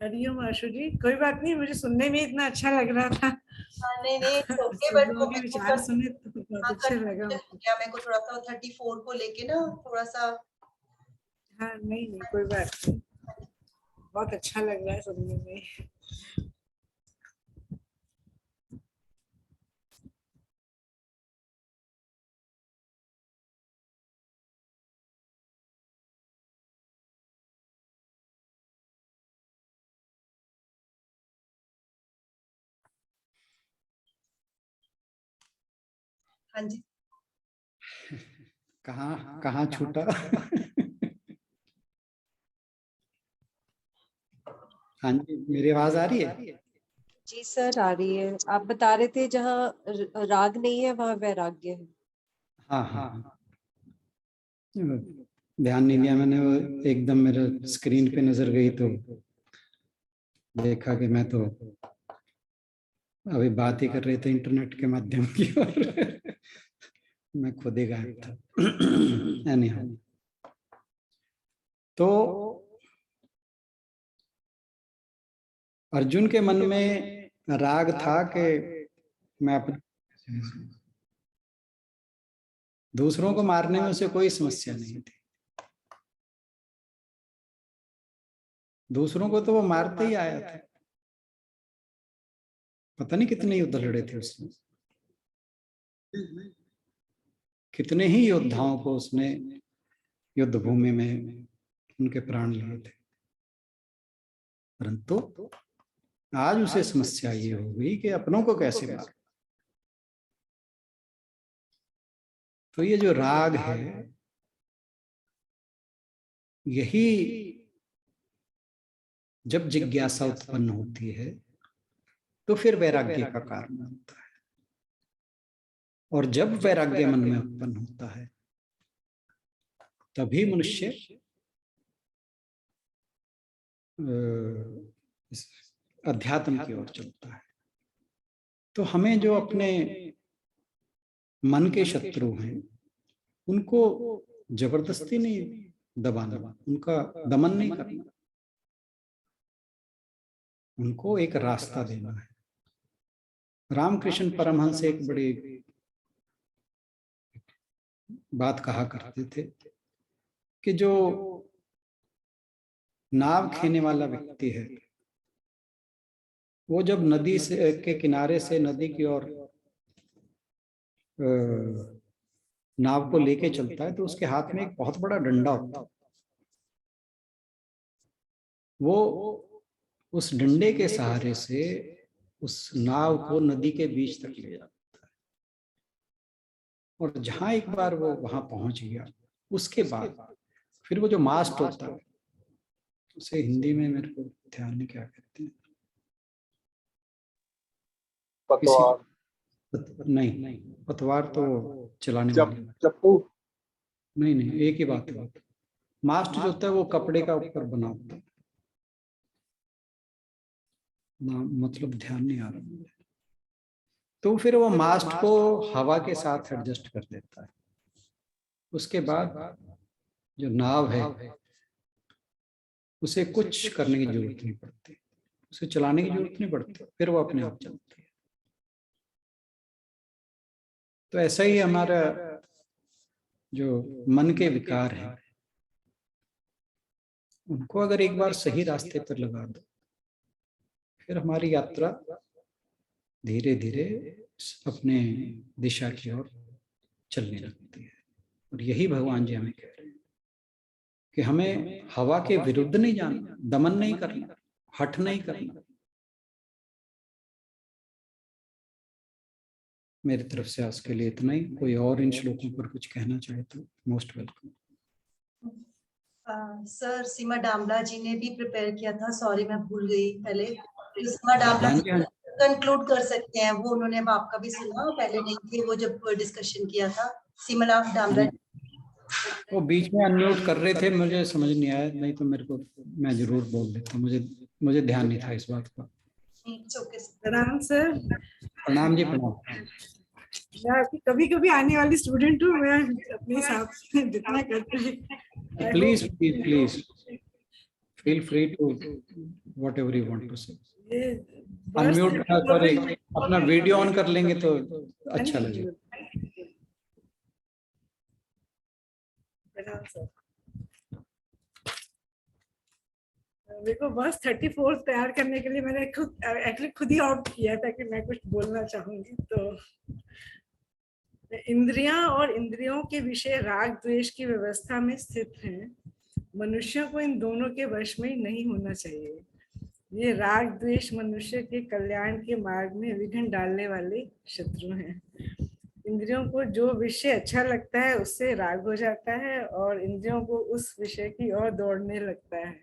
हरिओम आशु जी, कोई बात नहीं, मुझे सुनने में इतना अच्छा लग रहा था। नहीं नहीं ओके, सब बट लोगों के विचार सुने तो बहुत अच्छा लगा। क्या मेरे को थोड़ा सा 34 को लेके ना थोड़ा सा। हाँ नहीं नहीं कोई बात नहीं, बहुत अच्छा लग रहा है सुनने में। हाँ जी कहाँ कहाँ छूटा? हाँ जी, मेरी आवाज आ रही है? जी सर आ रही है। आप बता रहे थे जहाँ राग नहीं है वहाँ वैराग्य है। हाँ हाँ, ध्यान नहीं दिया मैंने, वो एकदम मेरे स्क्रीन पे नजर गई तो देखा कि मैं तो अभी बात ही कर रहे थे इंटरनेट के माध्यम की और मैं खुद ही गायब था। Anyhow, तो अर्जुन के मन में राग था कि मैं अपने दूसरों को मारने में उसे कोई समस्या नहीं थी, दूसरों को तो वो मारते ही आया था। पता नहीं कितने युद्ध लड़े थे उसने, कितने ही योद्धाओं को उसने युद्ध भूमि में उनके प्राण लिए थे, परंतु आज उसे समस्या ये हो गई कि अपनों को कैसे मार। तो ये जो राग है यही जब जिज्ञासा उत्पन्न होती है तो फिर वैराग्य का कारण बनता है, और जब वैराग्य मन में उत्पन्न होता है तभी मनुष्य अध्यात्म की ओर चलता है। तो हमें जो अपने मन के शत्रु हैं उनको जबरदस्ती नहीं दबाना, उनका दमन नहीं करना, उनको एक रास्ता देना है। रामकृष्ण परमहंस एक बड़ी बात कहा करते थे कि जो नाव खेने वाला व्यक्ति है वो जब नदी से के किनारे से नदी की ओर नाव को लेके चलता है तो उसके हाथ में एक बहुत बड़ा डंडा होता है, वो उस डंडे के सहारे से उस नाव को नदी के बीच तक ले जाता है, और जहां एक बार वो वहां पहुंच गया उसके बाद फिर वो जो मास्ट होता है उसे हिंदी में मेरे को ध्यान नहीं क्या कहते हैं, पतवार नहीं पतवार तो चलाने वाली, चप्पू नहीं नहीं एक ही बात है। मास्ट जो होता है वो कपड़े का ऊपर बना होता है, मतलब ध्यान नहीं आ रहा मुझे। तो फिर वो मास्ट को हवा के साथ एडजस्ट कर देता है, उसके बाद जो नाव है उसे कुछ करने की जरूरत नहीं पड़ती, उसे चलाने की जरूरत नहीं पड़ती, फिर वो अपने आप चलती है। तो ऐसा ही हमारा जो मन के विकार हैं उनको अगर एक बार सही रास्ते पर लगा दो फिर हमारी यात्रा धीरे धीरे अपने दिशा की ओर चलने लगती है। और यही भगवान जी हमें कह रहे हैं कि हमें हवा के विरुद्ध नहीं जाना, दमन नहीं करना, हठ नहीं करना। मेरी तरफ से आज के लिए इतना ही। कोई और इन श्लोकों पर कुछ कहना चाहे तो मोस्ट वेलकम। सर सीमा डामला जी ने भी प्रिपेयर किया था, सॉरी मैं भूल गई पहले। तो सीमा डामला कंक्लूड कर सकते हैं, वो उन्होंने अब आपका भी सुना, पहले नहीं थे वो जब डिस्कशन किया था। सीमा डामला वो बीच में अनम्यूट कर रहे थे, मुझे समझ नहीं आया, नहीं तो मेरे को मैं जरूर बोल देता, मुझे ध्यान नहीं था इस बात का। प्रणाम सर। प्रणाम जी प्रणाम। मैं आपकी कभी कभी आने वाली स्टूडेंट हूँ, मैं अपने हिसाब से जितना करते हैं। Please please please feel free to whatever you want to say. ये अनम्यूट सॉरी, अपना वीडियो ऑन कर लेंगे तो अच्छा लगेगा। प्रणाम सर। मेरे को बस 34 तैयार करने के लिए मैंने खुद ही ऑप्ट किया था कि मैं कुछ बोलना चाहूंगी। तो इंद्रियां और इंद्रियों के विषय राग द्वेष की व्यवस्था में स्थित हैं। मनुष्य को इन दोनों के वश में नहीं होना चाहिए। ये राग द्वेष मनुष्य के कल्याण के मार्ग में विघ्न डालने वाले शत्रु हैं। इंद्रियों को जो विषय अच्छा लगता है उससे राग हो जाता है और इंद्रियों को उस विषय की ओर दौड़ने लगता है।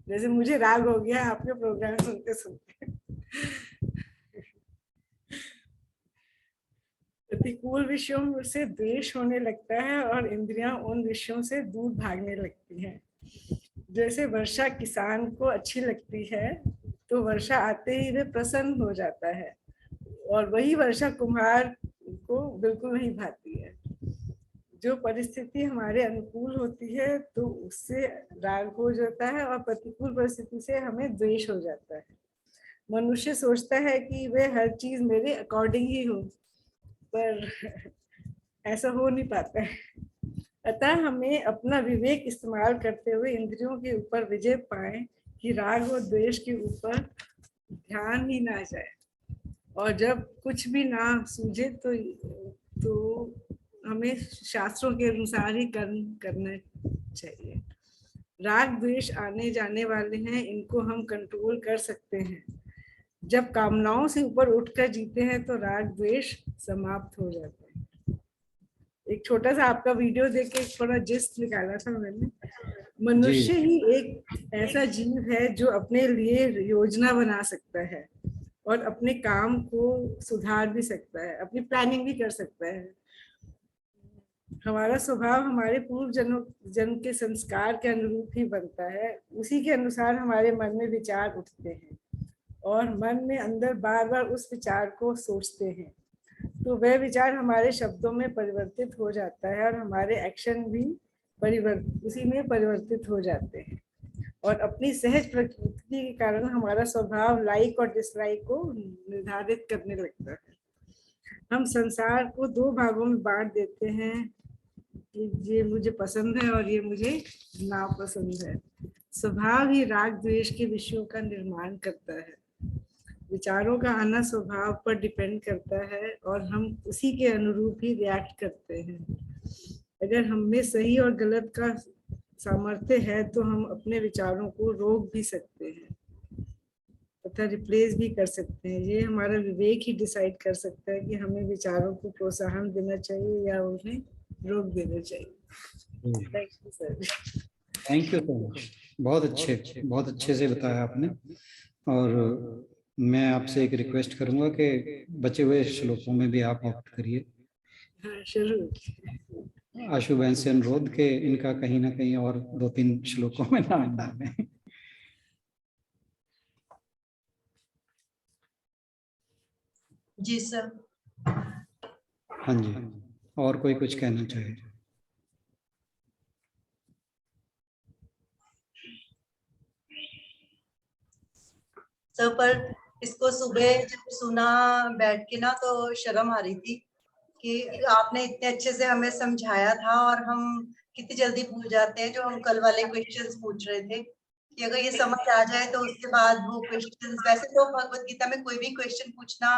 जैसे मुझे राग हो गया आपके प्रोग्राम सुनते सुनते। प्रतिकूल विषयों से द्वेष होने लगता है और इंद्रियां उन विषयों से दूर भागने लगती हैं। जैसे वर्षा किसान को अच्छी लगती है तो वर्षा आते ही वह प्रसन्न हो जाता है, और वही वर्षा कुम्हार को बिल्कुल नहीं भाती है। जो परिस्थिति हमारे अनुकूल होती है तो उससे राग हो जाता है और प्रतिकूल परिस्थिति से हमें द्वेष हो जाता है। मनुष्य सोचता है कि वह हर चीज मेरे अकॉर्डिंग ही हो, पर ऐसा हो नहीं पाता है। अतः हमें अपना विवेक इस्तेमाल करते हुए इंद्रियों के ऊपर विजय पाए कि राग और द्वेष के ऊपर ध्यान ही ना जाए, और जब कुछ भी ना सूझे तो हमें शास्त्रों के अनुसार ही कर्म करना चाहिए। राग द्वेष आने जाने वाले हैं, इनको हम कंट्रोल कर सकते हैं। जब कामनाओं से ऊपर उठकर जीते हैं तो राग द्वेष समाप्त हो जाता है। एक छोटा सा आपका वीडियो देख के थोड़ा जिस्ट निकाला था मैंने। मनुष्य ही एक ऐसा जीव है जो अपने लिए योजना बना सकता है और अपने काम को सुधार भी सकता है, अपनी प्लानिंग भी कर सकता है। हमारा स्वभाव हमारे पूर्व जन्म के संस्कार के अनुरूप ही बनता है। उसी के अनुसार हमारे मन में विचार उठते हैं और मन में अंदर बार बार उस विचार को सोचते हैं, तो वह विचार हमारे शब्दों में परिवर्तित हो जाता है और हमारे एक्शन भी उसी में परिवर्तित हो जाते हैं। और अपनी सहज प्रकृति के कारण हमारा स्वभाव लाइक और डिसलाइक को निर्धारित करने लगता है। हम संसार को दो भागों में बांट देते हैं कि ये मुझे पसंद है और ये मुझे नापसंद है। स्वभाव ही राग द्वेष के विषयों का निर्माण करता है। विचारों का आना स्वभाव पर डिपेंड करता है और हम उसी के अनुरूप ही रिएक्ट करते हैं। अगर हम में सही और गलत का सामर्थ्य है तो हम अपने विचारों को रोक भी सकते हैं तथा रिप्लेस भी कर सकते हैं। ये हमारा विवेक ही डिसाइड कर सकता है कि हमें विचारों को प्रोत्साहन देना चाहिए या उन्हें रोक देना चाहिए। Thank you sir. Thank you so much. बहुत अच्छे से बताया आपने। और मैं आपसे एक रिक्वेस्ट करूंगा कि बचे हुए श्लोकों में भी आप ऑप्ट करिए। हाँ, जरूर। आशु बहन से अनुरोध के इनका कहीं ना कहीं और 2-3 श्लोकों में नाम डालें। जी सर। हाँ जी, और कोई कुछ कहना चाहे? सर पर इसको सुबह जब सुना बैठ के ना तो शर्म आ रही थी कि आपने इतने अच्छे से हमें समझाया था और हम कितनी जल्दी भूल जाते हैं जो हम कल वाले क्वेश्चंस पूछ रहे थे, कि अगर ये समझ आ जाए तो उसके बाद वो क्वेश्चंस, वैसे तो भगवत गीता में कोई भी क्वेश्चन पूछना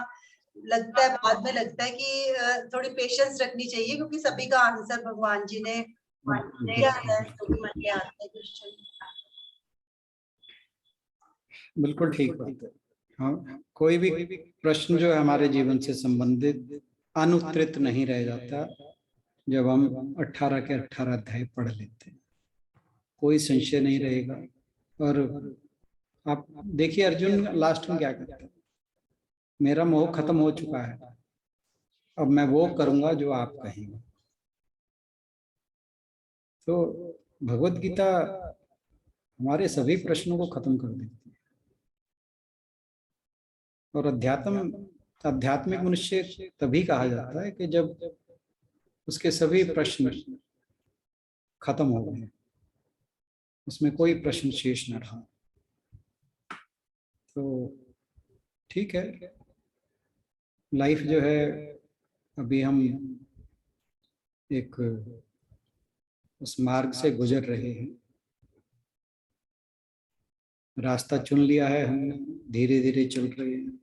लगता है बाद में लगता है कि थोड़ी पेशेंस रखनी चाहिए क्योंकि सभी का आंसर भगवान जी ने दिया है, तो मन में आते हैं क्वेश्चन। बिल्कुल ठीक बात है। हाँ, कोई भी प्रश्न जो है हमारे जीवन से संबंधित अनुत्तरित नहीं रह जाता जब हम 18 के 18 अध्याय पढ़ लेते हैं, कोई संशय नहीं रहेगा। और आप देखिए अर्जुन लास्ट में क्या कहता है, मेरा मोह खत्म हो चुका है, अब मैं वो करूंगा जो आप कहेंगे। तो भगवत गीता हमारे सभी प्रश्नों को खत्म कर देती है। और आध्यात्मिक मनुष्य तभी कहा जाता है कि जब उसके सभी प्रश्न खत्म हो गए, उसमें कोई प्रश्न शेष न रहा। तो ठीक है, लाइफ जो है अभी हम एक उस मार्ग से गुजर रहे हैं, रास्ता चुन लिया है हमने, धीरे धीरे चल रहे हैं।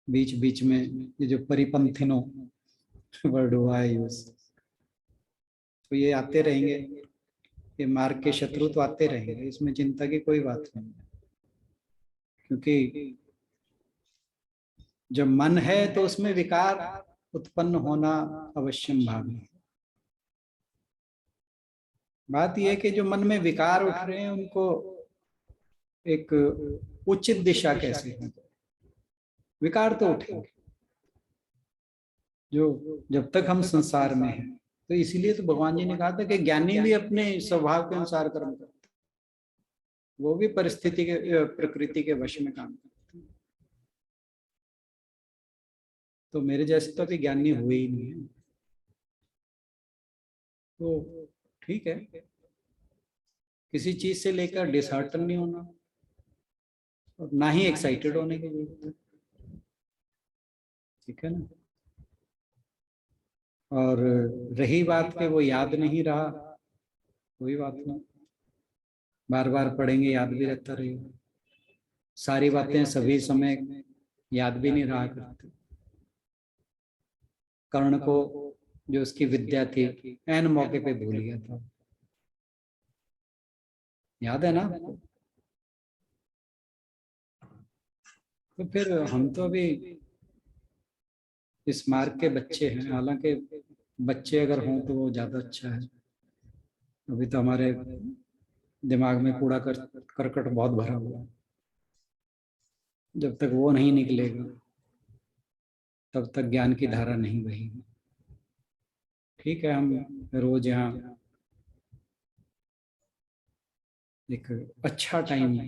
बीच बीच में ये जो परिपंथिनो वर्ड हुआ है यूज, तो ये आते रहेंगे, ये मार्ग के शत्रु तो आते रहेंगे, इसमें चिंता की कोई बात नहीं है। क्योंकि जब मन है तो उसमें विकार उत्पन्न होना अवश्यम भावी है। बात यह है कि जो मन में विकार उठ रहे हैं उनको एक उचित दिशा कैसे है। विकार तो उठेंगे, जो जब तक हम संसार में हैं, तो इसीलिए तो भगवान जी ने कहा था कि ज्ञानी भी अपने स्वभाव के अनुसार कर्म करते हैं, वो भी परिस्थिति के प्रकृति के वश में काम करते हैं। तो मेरे जैसे तो अभी ज्ञानी हुए ही नहीं है, तो ठीक है, किसी चीज से लेकर डिसहार्टन नहीं होना और ना ही एक्साइटेड होने की जरूरत है, ठीक है ना। और रही बात कि वो याद नहीं रहा, कोई बात नहीं, बार बार पढ़ेंगे याद भी रहता रहेगा। सारी बातें सभी समय याद भी नहीं रहा करते। कर्ण को जो उसकी विद्या थी ऐन मौके पे भूल गया था, याद है ना। तो फिर हम तो अभी इस मार्ग के बच्चे हैं, हालांकि बच्चे अगर हों तो वो ज्यादा अच्छा है। अभी तो हमारे दिमाग में कूड़ा करकट बहुत भरा हुआ है, जब तक वो नहीं निकलेगा तब तक ज्ञान की धारा नहीं बहेगी। ठीक है, हम रोज यहाँ एक अच्छा टाइम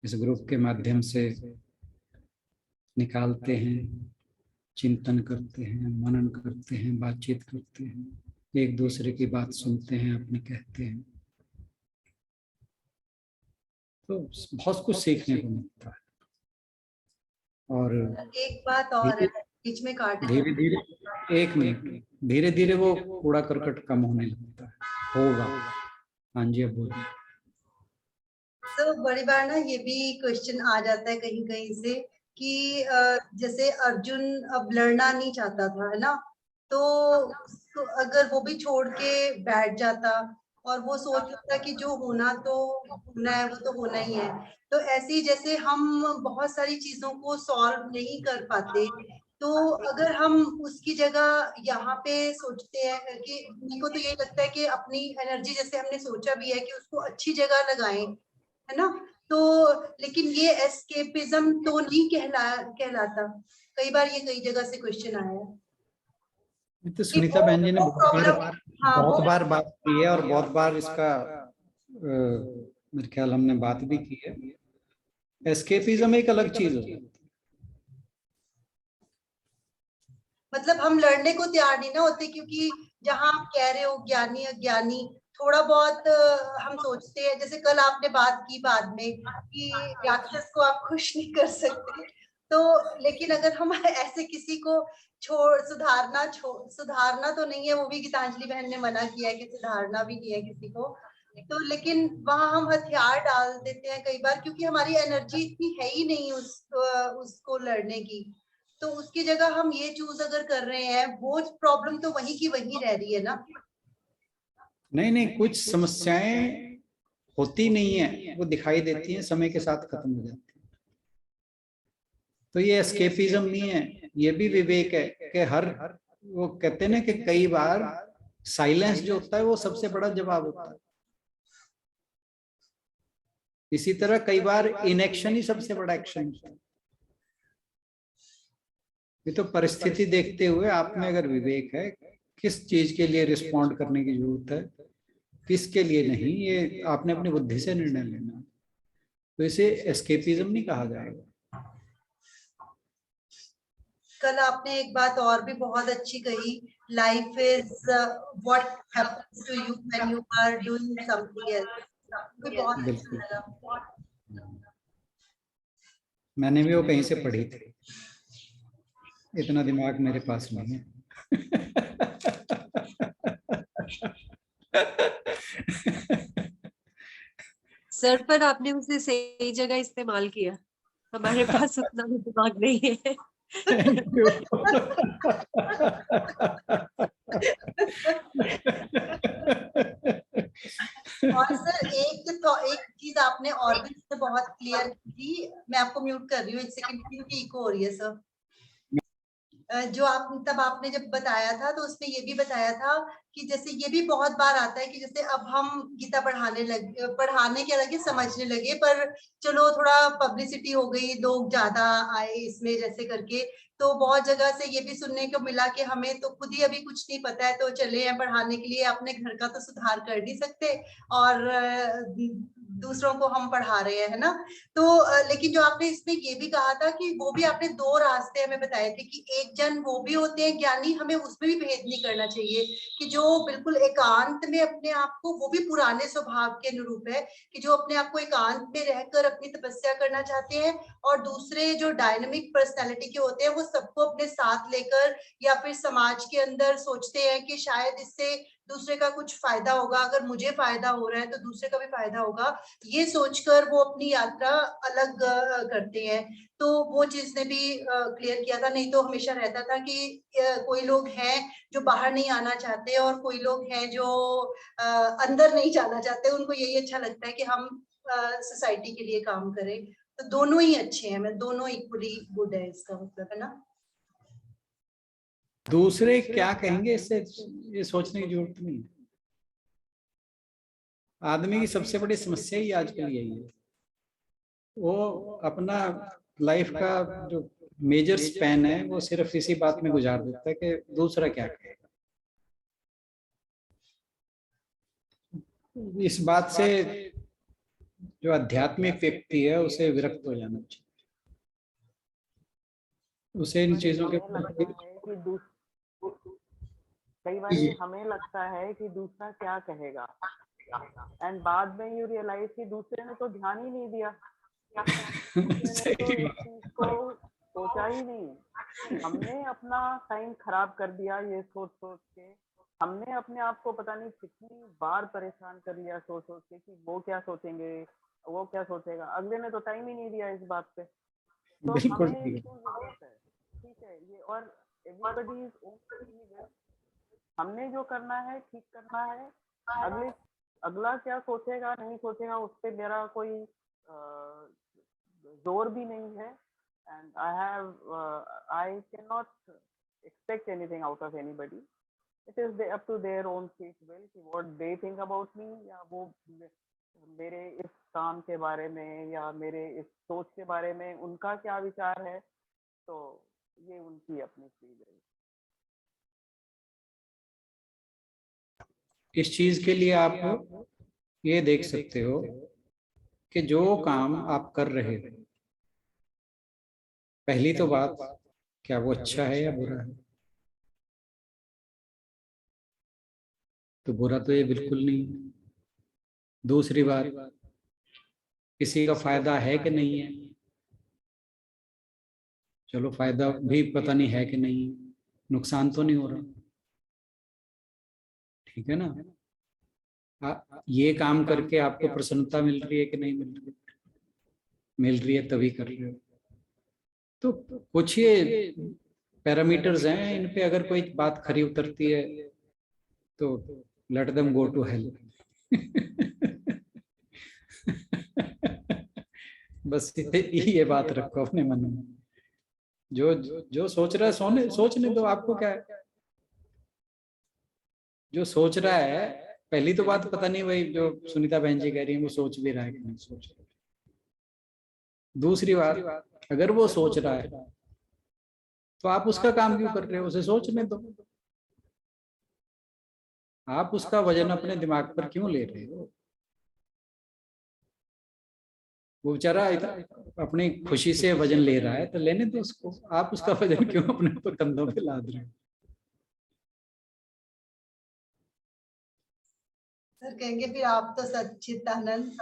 इस ग्रुप के माध्यम से निकालते हैं, चिंतन करते हैं, मनन करते हैं, बातचीत करते हैं, एक दूसरे की बात सुनते हैं, अपनी कहते हैं, तो बहुत कुछ सीखने को मिलता है। और एक बात और है, बीच में काट धीरे धीरे, एक मिनट, धीरे धीरे वो कूड़ा करकट कम होने लगता है, होगा। हाँ जी, अब बोलिए। तो बड़ी बार ना ये भी क्वेश्चन आ जाता है कहीं कहीं से कि जैसे अर्जुन अब लड़ना नहीं चाहता था, है ना, तो अगर वो भी छोड़ के बैठ जाता और वो सोच लेता कि जो होना तो होना है वो तो होना ही है, तो ऐसे ही जैसे हम बहुत सारी चीजों को सॉल्व नहीं कर पाते, तो अगर हम उसकी जगह यहाँ पे सोचते हैं कि मेरे को तो ये लगता है कि अपनी एनर्जी जैसे हमने सोचा भी है कि उसको अच्छी जगह लगाएं, है ना, तो लेकिन ये एस्केपिज्म तो नहीं कहलाता। कई बार ये कई जगह से क्वेश्चन आया है तो सुनीता बहन जी ने बहुत बार बात की है और बहुत बार इसका मेरे ख्याल हमने बात भी की है। एस्केपिज्म एक अलग चीज है, मतलब हम लड़ने को तैयार नहीं ना होते, क्योंकि जहां आप कह रहे हो ज्ञानी अज्ञानी, थोड़ा बहुत हम सोचते हैं, जैसे कल आपने बात की बाद में कि राक्षस को आप खुश नहीं कर सकते, तो लेकिन अगर हम ऐसे किसी को सुधारना तो नहीं है, वो भी गीतांजलि बहन ने मना किया है कि सुधारना भी नहीं है किसी को, तो लेकिन वहां हम हथियार डाल देते हैं कई बार, क्योंकि हमारी एनर्जी इतनी है ही नहीं उसको लड़ने की, तो उसकी जगह हम ये चूज अगर कर रहे हैं, वो प्रॉब्लम तो वहीं की वहीं रह रही है ना। नहीं नहीं, कुछ समस्याएं होती नहीं है, वो दिखाई देती हैं, समय के साथ खत्म हो जाती है। तो ये एस्केपिज्म नहीं है, ये भी विवेक है कि हर, वो कहते हैं ना कि कई बार साइलेंस जो होता है वो सबसे बड़ा जवाब होता है। इसी तरह कई बार इनएक्शन ही सबसे बड़ा एक्शन होता है। ये तो परिस्थिति देखते हुए आप में अगर विवेक है, किस चीज के लिए रिस्पॉन्ड करने की जरूरत है, किसके लिए नहीं, ये आपने अपनी बुद्धि से निर्णय लेना। तो इसे एस्केपिज्म नहीं कहा जाएगा। कल आपने एक बात और भी बहुत अच्छी कही, life is what happens to you when you are doing something else, मुझे बहुत अच्छा बिल्कुल, लगा। मैंने भी वो कहीं से पढ़ी थी, इतना दिमाग मेरे पास नहीं है। सर, पर आपने उसे सही जगह इस्तेमाल किया, हमारे पास उतना भी दिमाग नहीं है। Thank you. और सर एक चीज आपने और भी मुझसे बहुत क्लियर की थी, मैं आपको म्यूट कर रही हूँ 1 सेकंड क्योंकि इको हो रही है सर। जो आपने जब बताया था तो उसमें ये भी बताया था कि जैसे ये भी बहुत बार आता है कि जैसे अब हम गीता पढ़ाने के लगे, समझने लगे, पर चलो थोड़ा पब्लिसिटी हो गई, लोग ज्यादा आए इसमें जैसे करके, तो बहुत जगह से ये भी सुनने को मिला कि हमें तो खुद ही अभी कुछ नहीं पता है तो चले हैं पढ़ाने के लिए, अपने घर का तो सुधार कर नहीं सकते और दूसरों को हम पढ़ा रहे हैं, है ना। तो लेकिन जो आपने इसमें ये भी कहा था कि वो भी आपने 2 रास्ते हमें बताए थे कि एक जन वो भी होते हैं ज्ञानी, हमें उसमें भी भेद नहीं करना चाहिए, कि जो बिल्कुल एकांत में अपने आप को, वो भी पुराने स्वभाव के अनुरूप है, कि जो अपने आप को एकांत में रहकर अपनी तपस्या करना चाहते हैं, और दूसरे जो डायनामिक पर्सनैलिटी के होते हैं वो सबको अपने साथ लेकर या फिर समाज के अंदर सोचते हैं कि शायद इससे दूसरे का कुछ फायदा होगा, अगर मुझे फायदा हो रहा है तो दूसरे का भी फायदा होगा, ये सोचकर वो अपनी यात्रा अलग करते हैं। तो वो चीज ने भी क्लियर किया था। नहीं तो हमेशा रहता था कि कोई लोग हैं जो बाहर नहीं आना चाहते और कोई लोग हैं जो अंदर नहीं जाना चाहते, उनको यही अच्छा लगता है कि हम सोसाइटी के लिए काम करें। तो दोनों ही अच्छे हैं, मैं दोनों इक्वली गुड है, इसका मतलब, है ना। दूसरे क्या कहेंगे इससे ये सोचने की जरूरत नहीं है। आदमी की सबसे बड़ी समस्या ही आजकल यही है, वो अपना लाइफ का जो मेजर स्पैन है वो सिर्फ इसी बात में गुजार देता है कि दूसरा क्या कहेगा। इस बात से जो आध्यात्मिक व्यक्ति है उसे विरक्त हो जाना चाहिए, उसे इन चीजों के कई बार हमें लगता है कि दूसरा क्या कहेगा, एंड बाद में यू रियलाइज कि दूसरे ने तो ध्यान ही नहीं दिया, दूसरे ने तो इस चीज को सोचा ही नहीं। हमने अपना टाइम खराब कर दिया ये सोच सोच के, हमने अपने आप को पता नहीं कितनी बार परेशान कर लिया सोच सोच के कि वो क्या सोचेंगे, वो क्या सोचेगा, अगले ने तो टाइम ही नहीं दिया इस बात पे। तो हमें इसकी जरूरत है, ठीक है ये, और एवरीबॉडी इज ओन, हमने जो करना है ठीक करना है, अगला क्या सोचेगा नहीं सोचेगा उस पर मेरा कोई जोर भी नहीं है, and I can not expect anything out of anybody, it is up to their own free will कि what they think about me, या वो मेरे इस काम के बारे में या मेरे इस सोच के बारे में उनका क्या विचार है, तो ये उनकी अपनी फ्री विल। इस चीज के लिए आप ये देख सकते हो कि जो काम आप कर रहे हो, पहली तो बात क्या वो अच्छा है या बुरा है, तो बुरा तो ये बिल्कुल नहीं। दूसरी बात, किसी का फायदा है कि नहीं है, चलो फायदा भी पता नहीं है कि नहीं, नुकसान तो नहीं हो रहा, ठीक है ना। ये काम करके आपको प्रसन्नता मिल रही है कि नहीं मिल रही, मिल रही है तभी कर रहे हो। तो कुछ ये पैरामीटर्स हैं, इन पे अगर कोई बात खरी उतरती है तो let them go to hell. बस ये बात रखो अपने मन में, जो सोच रहा है सोचने दो, आपको क्या है। जो सोच रहा है, पहली तो बात पता नहीं भाई जो सुनीता बहन जी कह रही है वो सोच भी रहा है कि नहीं सोच रहा। दूसरी बात, अगर वो सोच रहा है तो आप उसका काम क्यों कर रहे हो, उसे सोचने दो। आप उसका वजन अपने दिमाग पर क्यों ले रहे हो। वो बेचारा अपनी खुशी से वजन ले रहा है तो लेने दो उसको, आप उसका वजन क्यों अपने ऊपर कंधों पे लाद रहे हो। सर कहेंगे फिर आप तो सच्चिदानंद।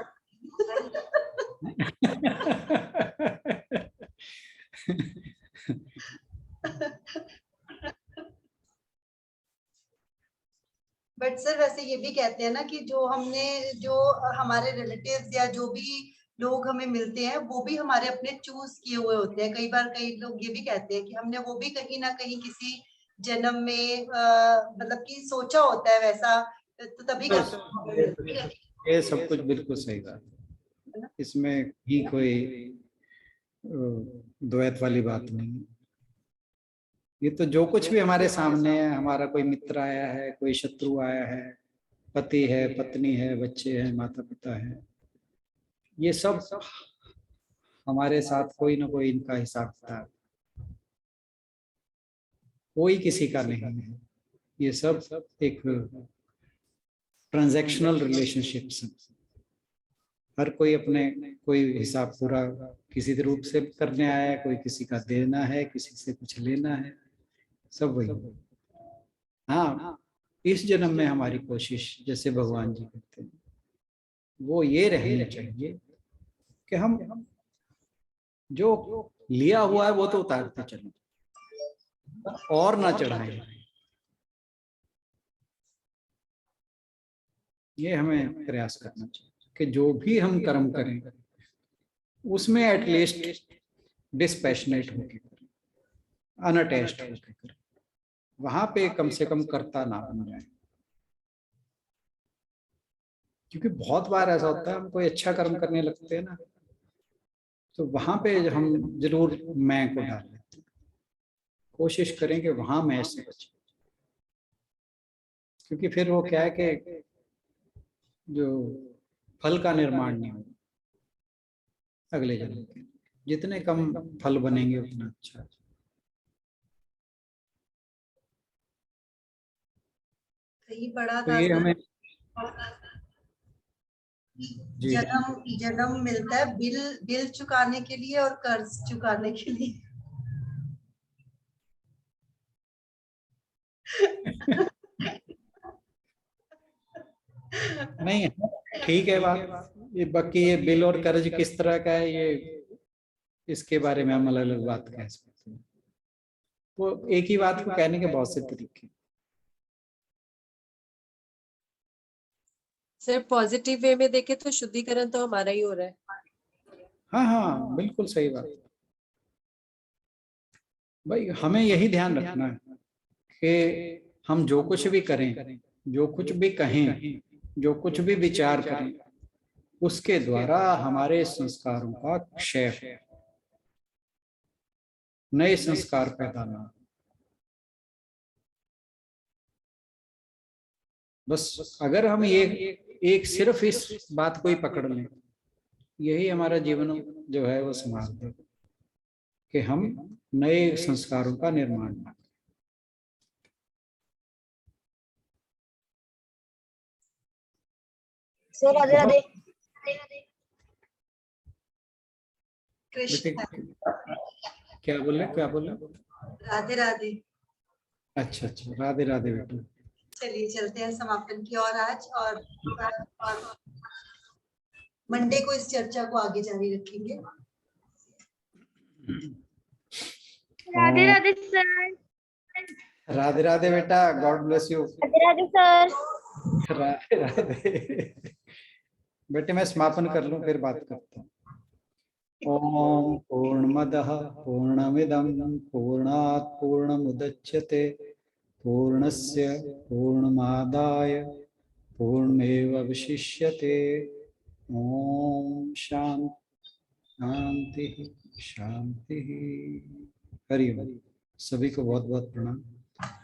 बट सर वैसे ये भी कहते हैं ना कि जो हमारे रिलेटिव्स या जो भी लोग हमें मिलते हैं वो भी हमारे अपने चूज किए हुए होते हैं। कई बार कई लोग ये भी कहते हैं कि हमने वो भी कहीं ना कहीं किसी जन्म में मतलब कि सोचा होता है वैसा, तो तभी ये सब कुछ बिल्कुल सही बात है, इसमें ही कोई द्वैत वाली बात नहीं है। ये तो जो कुछ भी हमारे सामने है, हमारा कोई मित्र आया है, कोई शत्रु आया है, पति है, पत्नी है, बच्चे हैं, माता पिता है, ये सब हमारे साथ कोई ना कोई इनका हिसाब किताब, कोई किसी का नहीं है। ये सब एक ट्रांजैक्शनल रिलेशनशिप्स हैं। हर कोई अपने कोई हिसाब पूरा किसी रूप से करने आया है, कोई किसी का देना है, किसी से कुछ लेना है, सब वही। हाँ, इस जन्म में हमारी कोशिश, जैसे भगवान जी कहते हैं, वो ये रहनी चाहिए कि हम जो लिया हुआ है वो तो उतारते चलें और ना चढ़ाएं। ये हमें प्रयास करना चाहिए कि जो भी हम कर्म करें उसमें एटलीस्ट डिस्पैशनेट होकर करें, अनअटैच्ड होकर करें, वहां पे कम से कम कर्ता ना बन जाए। क्योंकि बहुत बार ऐसा होता है, हम कोई अच्छा कर्म करने लगते हैं ना, तो वहां पे हम जरूर मैं को डाल लेते हैं। कोशिश करें कि वहां मैं से बचे, क्योंकि फिर वो क्या है कि जो फल का निर्माण नहीं होगा अगले जन्म के। जितने कम फल बनेंगे उतना अच्छा। कहीं पढ़ा तो था ये हमें जन्म मिलता है बिल चुकाने के लिए और कर्ज चुकाने के लिए। नहीं, ठीक है बात। ये बाकी ये बिल और कर्ज किस तरह का है, ये इसके बारे में हम अलग अलग बात कह सकते हैं। वो एक ही बात को कहने के बहुत से तरीके। सर पॉजिटिव वे में देखे तो शुद्धिकरण तो हमारा ही हो रहा है। हाँ हाँ, बिल्कुल सही बात। भाई हमें यही ध्यान रखना है कि हम जो कुछ भी करें, जो कुछ भी कहें, जो कुछ भी विचार करें, उसके द्वारा हमारे संस्कारों का क्षय हो, नए संस्कार पैदा ना हो। बस अगर हम ये एक सिर्फ इस बात को ही पकड़ लें, यही हमारा जीवन जो है वो संभाल दे कि हम नए संस्कारों का निर्माण करें। सर राधे राधे। कृष्ण क्या बोले राधे राधे। अच्छा, राधे राधे बेटा। चलिए चलते हैं समापन की ओर आज, और मंडे को इस चर्चा को आगे जारी रखेंगे। राधे राधे सर। राधे राधे बेटा, God bless you. Radhe Radhe sir. Radhe Radhe बेटे, मैं समापन कर लूं फिर बात करता हूँ। ओम पूर्णमदः पूर्णमिदं पूर्णात् पूर्णमुदच्यते पूर्णस्य पूर्णमादाय पूर्णमेवावशिष्यते। ओम शांति शांति। हरि ओम। सभी को बहुत बहुत प्रणाम,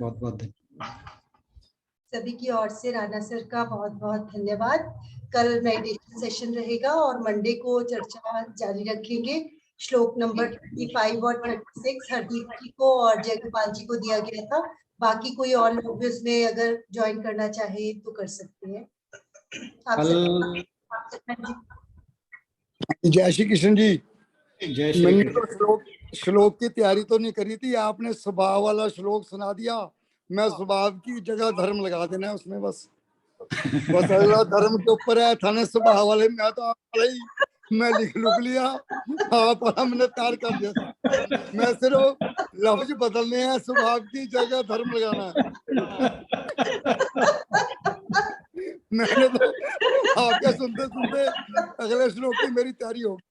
बहुत बहुत धन्यवाद। सभी की ओर से राणा सर का बहुत बहुत धन्यवाद। कल मेडिटेशन सेशन रहेगा और मंडे को चर्चा जारी रखेंगे। श्लोक नंबर 35 और 36 हरदीप जी को और जयगोपाल जी को दिया गया था। बाकी कोई और लोग भी उसमें अगर ज्वाइन करना चाहे तो कर सकते हैं। जय श्री कृष्ण जी। जय श्री मैंने कृष्ण। तो श्लोक की तैयारी तो नहीं करी थी, आपने स्वभाव वाला श्लोक सुना दिया। मैं स्वभाव की जगह धर्म लगा देना है उसमें बस। बस अगला धर्म के ऊपर है, थाने स्वभाव वाले में तो मैं लिख लुक लिया, आप हमने तैयार कर दिया था। मैं सिर्फ लफ्ज बदलने हैं, स्वभाव की जगह धर्म लगाना है। मैंने तो आपके सुनते सुनते अगले श्लोक की मेरी तैयारी हो गई,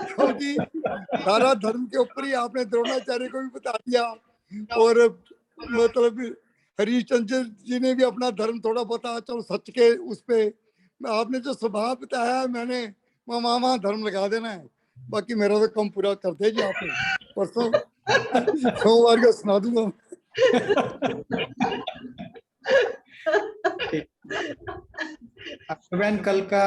क्योंकि सारा धर्म के ऊपर ही आपने द्रोणाचार्य को भी बता दिया, और मतलब हरिश्चंद्र जी ने भी अपना धर्म थोड़ा बताया, चलो सच के उस पे आपने जो स्वभाव बताया है, मैंने वहाँ धर्म लगा देना है, बाकी मेरा तो काम पूरा कर दे जी आपने, परसों सोमवार को सुना दूंगा। बहन कल का